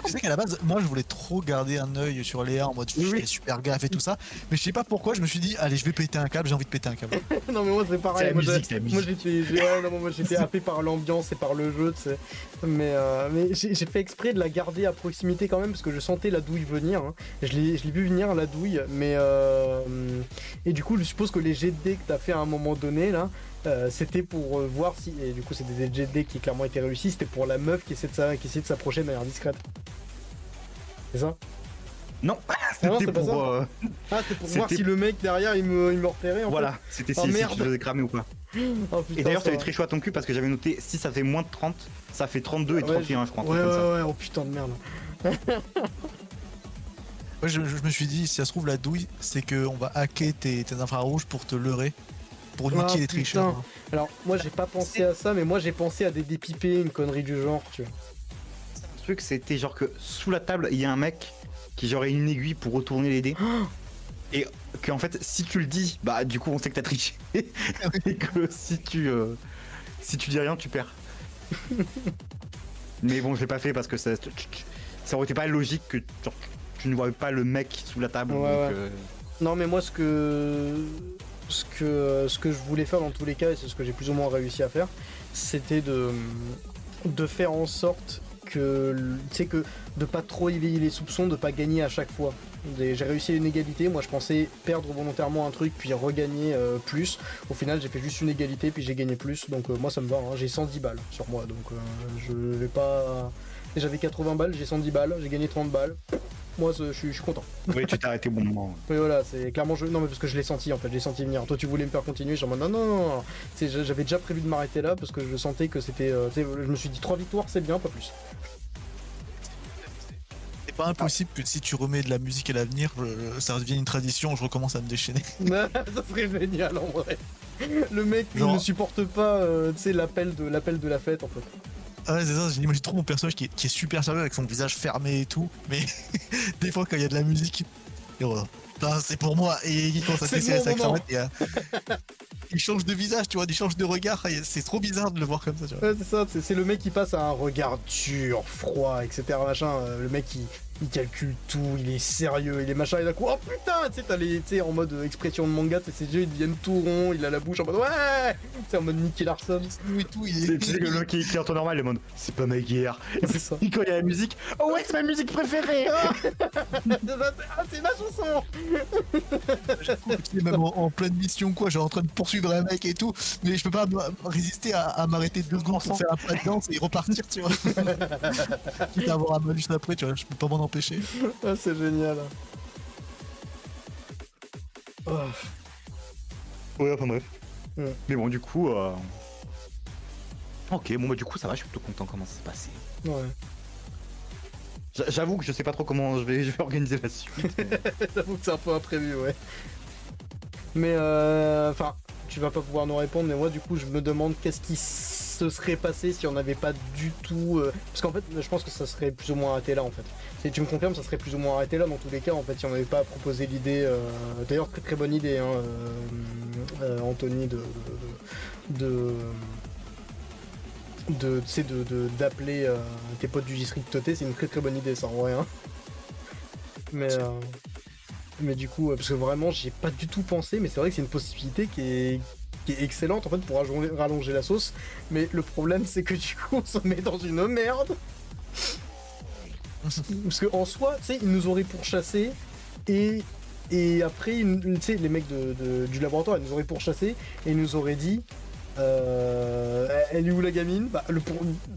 Tu sais qu'à la base, moi je voulais trop garder un œil sur Léa en mode Oui, je oui. fais super gaffe et tout ça, mais je sais pas pourquoi je me suis dit allez je vais péter un câble, j'ai envie de péter un câble. Non mais moi c'est pareil, C'est la moi, musique, c'est la moi musique. j'étais happé par l'ambiance et par le jeu, tu sais. Mais j'ai fait exprès de la garder à proximité quand même parce que je sentais la douille venir. Hein. Je l'ai vu venir la douille, mais et du coup je suppose que les jets de dés que t'as fait à un moment donné là, c'était pour voir si, et du coup c'était des jets de dés qui clairement étaient réussis, c'était pour la meuf qui essayait de s'approcher de manière discrète. C'est ça? Non, non, c'était c'est pas pour. ça. Ah, c'est pour voir C'était- si le mec derrière il me repérait en Voilà, c'était Oh, si merde. tu faisais cramer ou pas. fait. Oh, putain, Et d'ailleurs, ça t'avais va. très chaud à ton cul parce que j'avais noté si ça fait moins de 30, ça fait 32 et Ouais, 31, je crois. un Ouais, truc comme ça. ouais, oh putain de merde. Moi je me suis dit si ça se trouve la douille c'est que on va hacker tes infrarouges pour te leurrer, pour Ah, niquer les putain. tricheurs. Alors, moi j'ai pas pensé à ça, mais moi j'ai pensé à des dépipés, une connerie du genre, tu vois. Le truc, c'était genre que sous la table, il y a un mec qui genre une aiguille pour retourner les dés. Et que en fait, si tu le dis, bah du coup, on sait que t'as triché. Et que si tu dis rien, tu perds. Mais bon, je l'ai pas fait parce que ça aurait été pas logique que genre, tu ne vois pas le mec sous la table. Ouais, donc, ouais. Non, mais moi ce que je voulais faire dans tous les cas, et c'est ce que j'ai plus ou moins réussi à faire, c'était de faire en sorte que, tu sais, que de pas trop éveiller les soupçons, de pas gagner à chaque fois. J'ai réussi à une égalité, moi je pensais perdre volontairement un truc puis regagner plus. Au final j'ai fait juste une égalité puis j'ai gagné plus, donc moi ça me va, hein. J'ai 110 balles sur moi, donc je vais pas... Et j'avais 80 balles, j'ai 110 balles, j'ai gagné 30 balles. Moi je suis content. Oui, tu t'es arrêté au bon moment. Oui voilà, c'est clairement non mais parce que je l'ai senti en fait, je l'ai senti venir. Toi tu voulais me faire continuer, genre non. Tu sais, j'avais déjà prévu de m'arrêter là parce que je sentais que c'était... tu sais, je me suis dit 3 victoires c'est bien, pas plus. C'est pas impossible que si tu remets de la musique à l'avenir, ça devienne une tradition, je recommence à me déchaîner. Ça serait génial en vrai. Le mec il Genre- ne supporte pas tu sais l'appel de la fête en fait. Ah ouais c'est ça, j'imagine trop mon personnage qui est super sérieux avec son visage fermé et tout, mais des fois quand il y a de la musique, Et voilà. Putain, c'est pour moi. Et il commence à C'est se mon laisser avec sa moment. cravache et il change de visage, tu vois, il change de regard. Et c'est trop bizarre de le voir comme ça, tu vois. Ouais, c'est ça, c'est le mec qui passe à un regard dur, froid, etc. Machin. Le mec il calcule tout, il est sérieux, il est machin, et d'un coup, oh putain, tu sais, t'as les, tu sais, en mode expression de manga, ses yeux ils deviennent tout ronds, il a la bouche en mode ouais, c'est en mode Nicky Larson. Et tout, il Tu sais que le mec qui est en temps normal, le monde, c'est pas ma guerre. C'est ça. Et quand il y a la musique, oh ouais, c'est ma musique préférée. Ah, c'est ma chanson. est même en pleine mission, quoi. Genre en train de poursuivre un mec et tout. Mais je peux pas résister à m'arrêter 2 secondes pour faire un pas de danse et repartir, tu vois. Quitte à avoir un malus après, tu vois, je peux pas m'en empêcher. Ah, c'est génial. Oh. Ouais, enfin bref. Ouais. Mais bon, du coup. Ok, bon, bah, du coup, ça va, je suis plutôt content comment ça s'est passé. Ouais. J'avoue que je sais pas trop comment je vais organiser la suite. J'avoue que c'est un peu imprévu, ouais. Mais enfin, tu vas pas pouvoir nous répondre, mais moi du coup je me demande qu'est-ce qui se serait passé si on n'avait pas du tout... Parce qu'en fait, je pense que ça serait plus ou moins arrêté là en fait. Si tu me confirmes, ça serait plus ou moins arrêté là dans tous les cas en fait, si on n'avait pas proposé l'idée... D'ailleurs, très très bonne idée, hein, Anthony, d'appeler tes potes du district Toté, c'est une très très bonne idée ça en vrai, hein. Mais du coup, parce que vraiment j'ai pas du tout pensé, mais c'est vrai que c'est une possibilité qui est excellente en fait pour rallonger la sauce, mais le problème c'est que du coup on se met dans une merde. Parce que en soi, tu sais, ils nous auraient pourchassés et après, tu sais, les mecs du laboratoire, ils nous auraient pourchassés et ils nous auraient dit elle est où la gamine? Bah,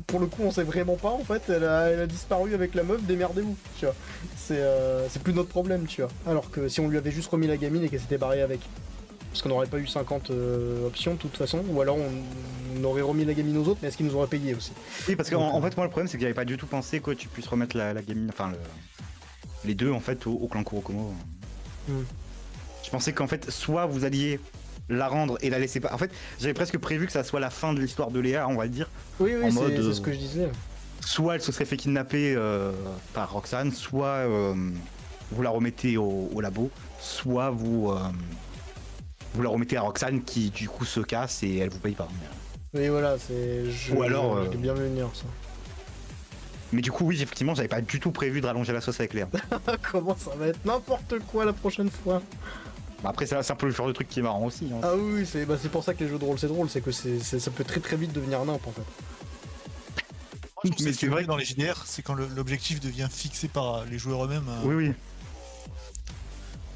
pour le coup, on sait vraiment pas en fait. Elle a disparu avec la meuf. Démerdez-vous, tu vois. C'est plus notre problème, tu vois. Alors que si on lui avait juste remis la gamine et qu'elle s'était barrée avec, parce qu'on n'aurait pas eu 50 options de toute façon, ou alors on aurait remis la gamine aux autres, mais est-ce qu'ils nous auraient payé aussi? Oui, parce qu'en fait, moi, le problème, c'est que j'avais pas du tout pensé que tu puisses remettre la gamine, enfin, les deux, en fait, au clan Kurokomo. Je pensais qu'en fait, soit vous alliez la rendre et la laisser pas. En fait, j'avais presque prévu que ça soit la fin de l'histoire de Léa, on va dire. Oui, En c'est mode, ce que je disais. Soit elle se serait fait kidnapper par Roxane, soit vous la remettez au labo, soit vous la remettez à Roxane qui du coup se casse et elle vous paye pas. Oui, voilà, Ou alors, je l'ai bien vu venir ça. Mais du coup, oui, effectivement, j'avais pas du tout prévu de rallonger la sauce avec Léa. Comment ça va être n'importe quoi la prochaine fois? Bah, après, c'est un peu le genre de truc qui est marrant aussi. Hein. Ah oui, c'est pour ça que les jeux de rôle c'est drôle, c'est que ça peut très très vite devenir nimp en fait. Moi, je trouve que Mais c'est c'est vrai vrai dans les JDR, c'est quand l'objectif devient fixé par les joueurs eux-mêmes. Oui, oui.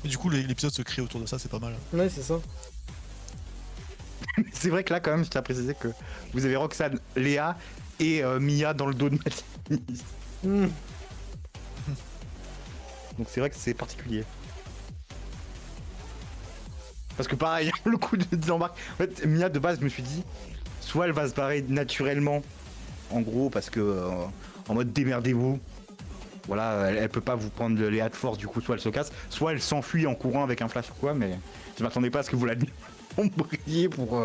Et du coup, l'épisode se crée autour de ça, c'est pas mal. Ouais, c'est ça. C'est vrai que là, quand même, je tiens à préciser que vous avez Roxane, Léa et Mia dans le dos de Mathis. Hmm. Donc c'est vrai que c'est particulier. Parce que pareil, le coup de désembarque. En fait, Mia de base, je me suis dit, soit elle va se barrer naturellement, en gros, parce que en mode démerdez-vous. Voilà, elle peut pas vous prendre Léa de force, du coup, soit elle se casse, soit elle s'enfuit en courant avec un flash ou quoi, mais je m'attendais pas à ce que vous la briller pour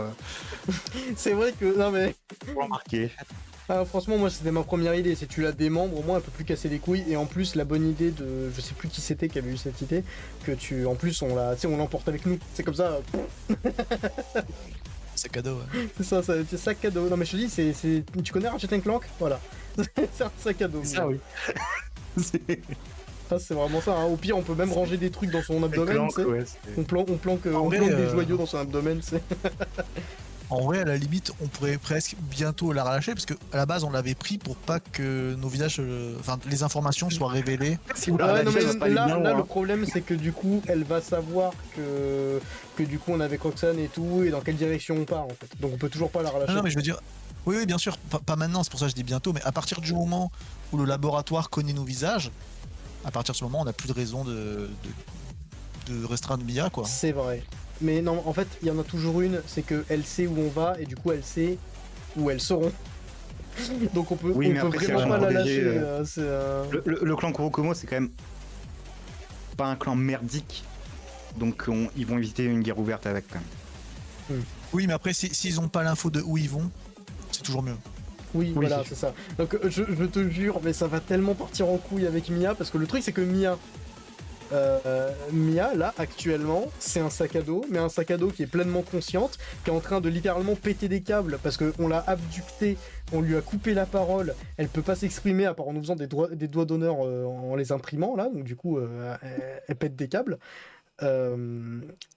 C'est vrai que. Non mais. l'embarquer. Ah, franchement, moi c'était ma première idée, c'est tu la démembres, au moins elle peut plus casser les couilles, et en plus la bonne idée de. Je sais plus qui c'était qui avait eu cette idée, que tu. En plus on l'emporte avec nous. C'est comme ça. C'est cadeau, ouais. C'est ça, c'est sac cadeau. Non mais je te dis, tu connais Ratchet Clank? Voilà. C'est un sac cadeau. C'est ça, oui. C'est Ah, c'est vraiment ça, hein. Au pire on peut même ranger des trucs dans son abdomen, Clank, tu sais. ouais, On planque vrai, des joyaux dans son abdomen, c'est. En vrai, à la limite, on pourrait presque bientôt la relâcher parce que à la base, on l'avait pris pour pas que nos visages, enfin, les informations soient révélées. Si vous Ouais, la non, relâchez, mais ça se passe bien, là, hein. le problème c'est que du coup elle va savoir que du coup on est avec Roxane et tout, et dans quelle direction on part en fait. Donc on peut toujours pas la relâcher. Non, mais je veux dire, oui, bien sûr, pas maintenant, c'est pour ça que je dis bientôt, mais à partir du moment où le laboratoire connaît nos visages, à partir de ce moment, on n'a plus de raison de restreindre Mia, quoi. C'est vrai. Mais non, en fait, il y en a toujours une, c'est qu'elle sait où on va et du coup elle sait où elles seront. Donc on peut, Oui, mais peut après, c'est vraiment pas vachement la protégé, lâcher. Le clan Kurokomo, c'est quand même pas un clan merdique. Donc ils vont éviter une guerre ouverte avec quand même. Oui, mais après, s'ils ont pas l'info de où ils vont, c'est toujours mieux. Oui, Oui, voilà, c'est c'est ça. Donc je te jure, mais ça va tellement partir en couille avec Mia, parce que le truc c'est que Mia, Mia, là, actuellement, c'est un sac à dos, mais un sac à dos qui est pleinement consciente, qui est en train de littéralement péter des câbles parce qu'on l'a abductée, on lui a coupé la parole, elle peut pas s'exprimer à part en nous faisant des doigts d'honneur en les imprimant, là, donc du coup, elle pète des câbles.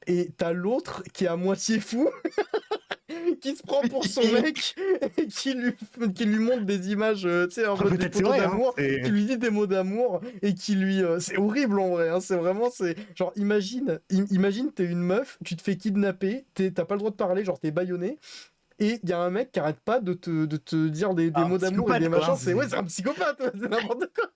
Et t'as l'autre qui est à moitié fou, qui se prend pour son mec et qui lui montre des images, tu sais, en mode des Peut-être c'est photos vrai, hein, d'amour, c'est- qui lui dit des mots d'amour et qui lui. C'est horrible en vrai, hein, c'est vraiment. Genre, imagine, t'es une meuf, tu te fais kidnapper, t'as pas le droit de parler, genre t'es bâillonné. Et il y a un mec qui arrête pas de te dire des Un mots d'amour et des psychopathe, quoi, machins. hein, C'est un psychopathe, ouais, c'est n'importe quoi.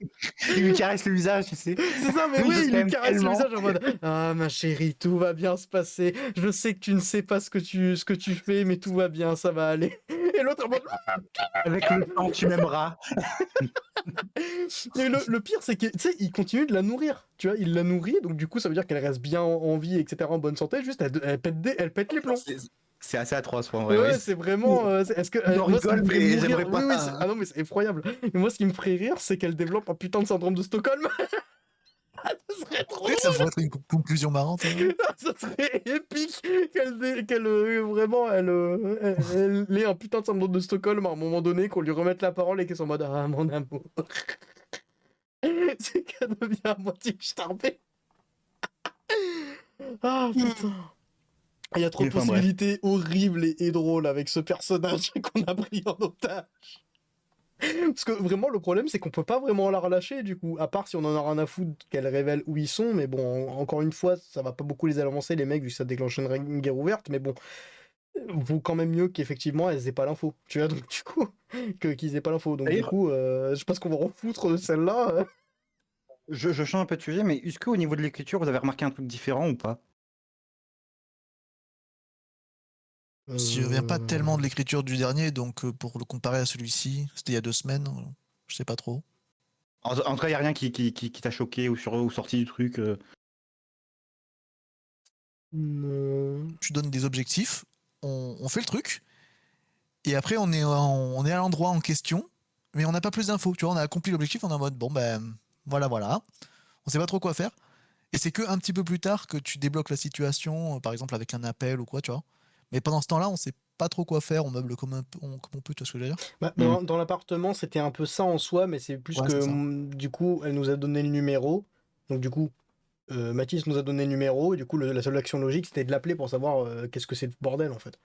Il lui caresse le visage, tu sais. C'est ça, mais Oui, oui, je il lui t'aime caresse le tellement. visage en mode ah ma chérie, tout va bien se passer. Je sais que tu ne sais pas ce que tu fais, mais tout va bien, ça va aller. Et l'autre en mode Avec le temps, tu m'aimeras. et le pire, c'est que tu sais, il continue de la nourrir. Tu vois, il la nourrit, donc du coup, ça veut dire qu'elle reste bien en vie, etc., en bonne santé. Juste, elle pète les plombs. C'est assez atroce, en Ouais, vrai. ouais, c'est vraiment. Est-ce que On en moi, ce qui me rigole, ferait mais mourir. j'aimerais Oui, oui, pas. ah non, mais c'est effroyable. Et moi, ce qui me ferait rire, c'est qu'elle développe un putain de syndrome de Stockholm. Ça serait trop Oui, ça pourrait être une conclusion marrante. Hein. ça serait épique vraiment elle ait un putain de syndrome de Stockholm à un moment donné, qu'on lui remette la parole et qu'elle soit en mode ah mon amour. C'est qu'elle devient à moitié starbée. Ah putain. Il y a trop de Enfin, bref. possibilités horribles et drôles avec ce personnage qu'on a pris en otage. Parce que vraiment, le problème, c'est qu'on peut pas vraiment la relâcher, du coup, à part si on en a rien à foutre qu'elle révèle où ils sont, mais bon, encore une fois, ça va pas beaucoup les avancer, les mecs, vu que ça déclenche une guerre ouverte, mais bon, vaut quand même mieux qu'effectivement, elles aient pas l'info, tu vois, donc du coup, qu'ils aient pas l'info, donc du D'ailleurs- coup, je pense qu'on va en foutre de celle-là. Je change un peu de sujet, mais est-ce qu'au niveau de l'écriture, vous avez remarqué un truc différent ou pas? Je reviens pas tellement de l'écriture du dernier, donc pour le comparer à celui-ci, c'était il y a 2 semaines, je sais pas trop. En tout cas, il n'y a rien qui t'a choqué ou sorti du truc. Non. Tu donnes des objectifs, on fait le truc, et après on est à l'endroit en question, mais on n'a pas plus d'infos. Tu vois, on a accompli l'objectif, on est en mode bon ben voilà, on sait pas trop quoi faire. Et c'est que un petit peu plus tard que tu débloques la situation, par exemple avec un appel ou quoi, tu vois. Mais pendant ce temps-là, on sait pas trop quoi faire, on meuble comme comme on peut, tu vois ce que je veux dire? Bah, Hmm. dans l'appartement, c'était un peu ça en soi, mais c'est plus Ouais, que c'est ça. du coup, elle nous a donné le numéro, donc du coup, Mathis nous a donné le numéro, et du coup, la seule action logique, c'était de l'appeler pour savoir qu'est-ce que c'est le bordel, en fait.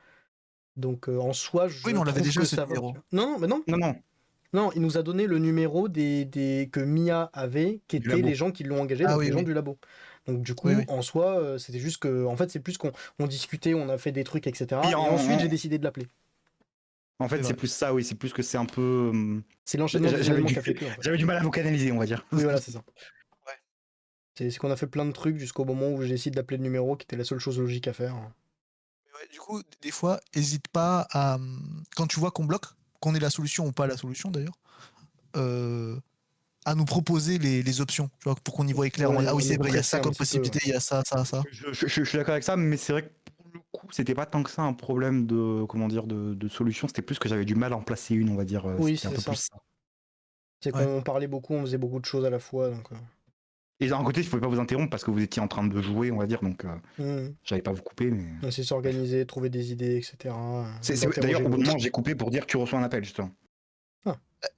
Donc, en soi, Oui, je mais on l'avait trouve déjà que ce ça va. numéro. Non, mais non, Non, non, non, il nous a donné le numéro que Mia avait, qui du étaient labo. les gens qui l'ont engagé, Ah donc oui, les gens oui. du labo. Donc, du Oui, coup, oui. en soi, c'était juste que. En fait, c'est plus qu'on discutait, on a fait des trucs, etc. Oui, Et ensuite, j'ai décidé de l'appeler. en fait, C'est c'est vrai. plus ça, oui. C'est plus que c'est un peu. C'est l'enchaînement des J'avais événements du... qui a fait que, en fait. J'avais du mal à vous canaliser, on va dire. Oui, voilà, c'est ça. Ouais. C'est qu'on a fait plein de trucs jusqu'au moment où j'ai décidé d'appeler le numéro, qui était la seule chose logique à faire. Ouais, du coup, des fois, hésite pas à. Quand tu vois qu'on bloque, qu'on ait la solution ou pas la solution d'ailleurs, euh, à nous proposer les options, tu vois, pour qu'on y voie clair. Pour Ah oui, c'est nous vrai, il y a presser ça un comme petit peu. possibilité, il y a ça, ça, ça. Je suis d'accord avec ça, mais c'est vrai que pour le coup, c'était pas tant que ça un problème de, comment dire, de solution. C'était plus que j'avais du mal à en placer une, on va dire. Oui, C'était un c'est peu ça. plus ça. C'est Ouais. qu'on parlait beaucoup, on faisait beaucoup de choses à la fois. Donc, Et d'un côté, je pouvais pas vous interrompre parce que vous étiez en train de jouer, on va dire, donc j'allais pas vous couper. Mais... On essaie de s'organiser, trouver des idées, etc. D'ailleurs, au bout d'un l'autre. moment, j'ai coupé pour dire que tu reçois un appel, justement.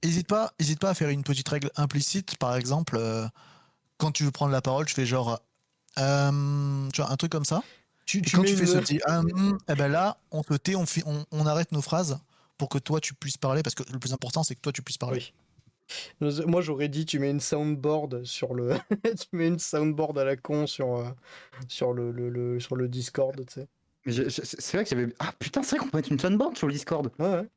Hésite pas à faire une petite règle implicite, par exemple, quand tu veux prendre la parole, tu fais genre, tu vois, un truc comme ça. Et Tu quand mets tu fais ce une. petit, eh ben là, on te tait, on arrête nos phrases pour que toi tu puisses parler, parce que le plus important c'est que toi tu puisses parler. Oui. Moi j'aurais dit tu mets une soundboard sur le. Tu mets une soundboard à la con sur sur le Discord, tu sais. Mais c'est vrai que j'avais. Ah putain, c'est vrai qu'on peut mettre une soundboard sur le Discord. Ouais, ouais.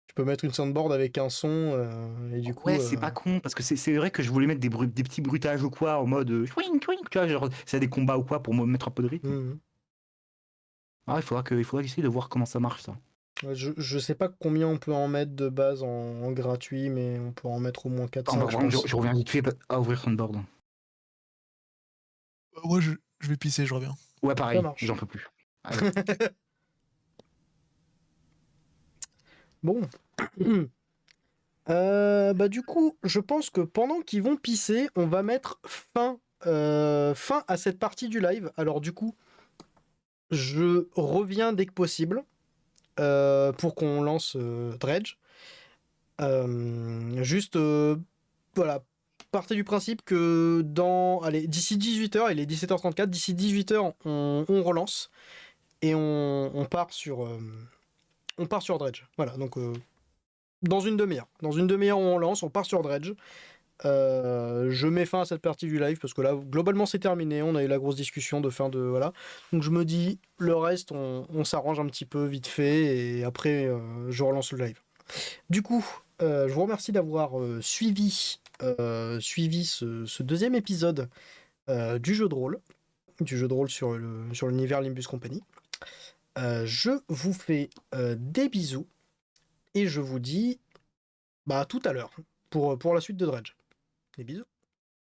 Tu peux mettre une soundboard avec un son et du coup. Ouais, c'est pas con, parce que c'est vrai que je voulais mettre des petits bruitages ou quoi, en mode chouing, chouing, tu vois, genre, s'il y a des combats ou quoi, pour me mettre un peu de rythme. Mhm. Ah, il faudra essayer de voir comment ça marche, ça. Ouais, je sais pas combien on peut en mettre de base en gratuit, mais on peut en mettre au moins Attends, 4-5, par je contre, pense. je reviens vite fait à ouvrir Soundboard. Moi je vais pisser, je reviens. Ouais, Ça pareil, marche. j'en peux plus. Allez. Bon. Bah du coup, je pense que pendant qu'ils vont pisser, on va mettre fin à cette partie du live. Alors du coup, je reviens dès que possible pour qu'on lance Dredge. Juste, voilà, partez du principe que allez, d'ici 18h, il est 17h34, d'ici 18h, on relance et on part sur Dredge. Voilà, donc dans une demi-heure. Dans une demi-heure, on lance, on part sur Dredge. Je mets fin à cette partie du live parce que là, globalement, c'est terminé. On a eu la grosse discussion de fin de. Voilà. Donc je me dis, le reste, on s'arrange un petit peu vite fait et après, je relance le live. Du coup, je vous remercie d'avoir suivi ce deuxième épisode du jeu de rôle. Du jeu de rôle sur l'univers Limbus Company. Je vous fais des bisous et je vous dis bah, à tout à l'heure pour la suite de Dredge. Des bisous.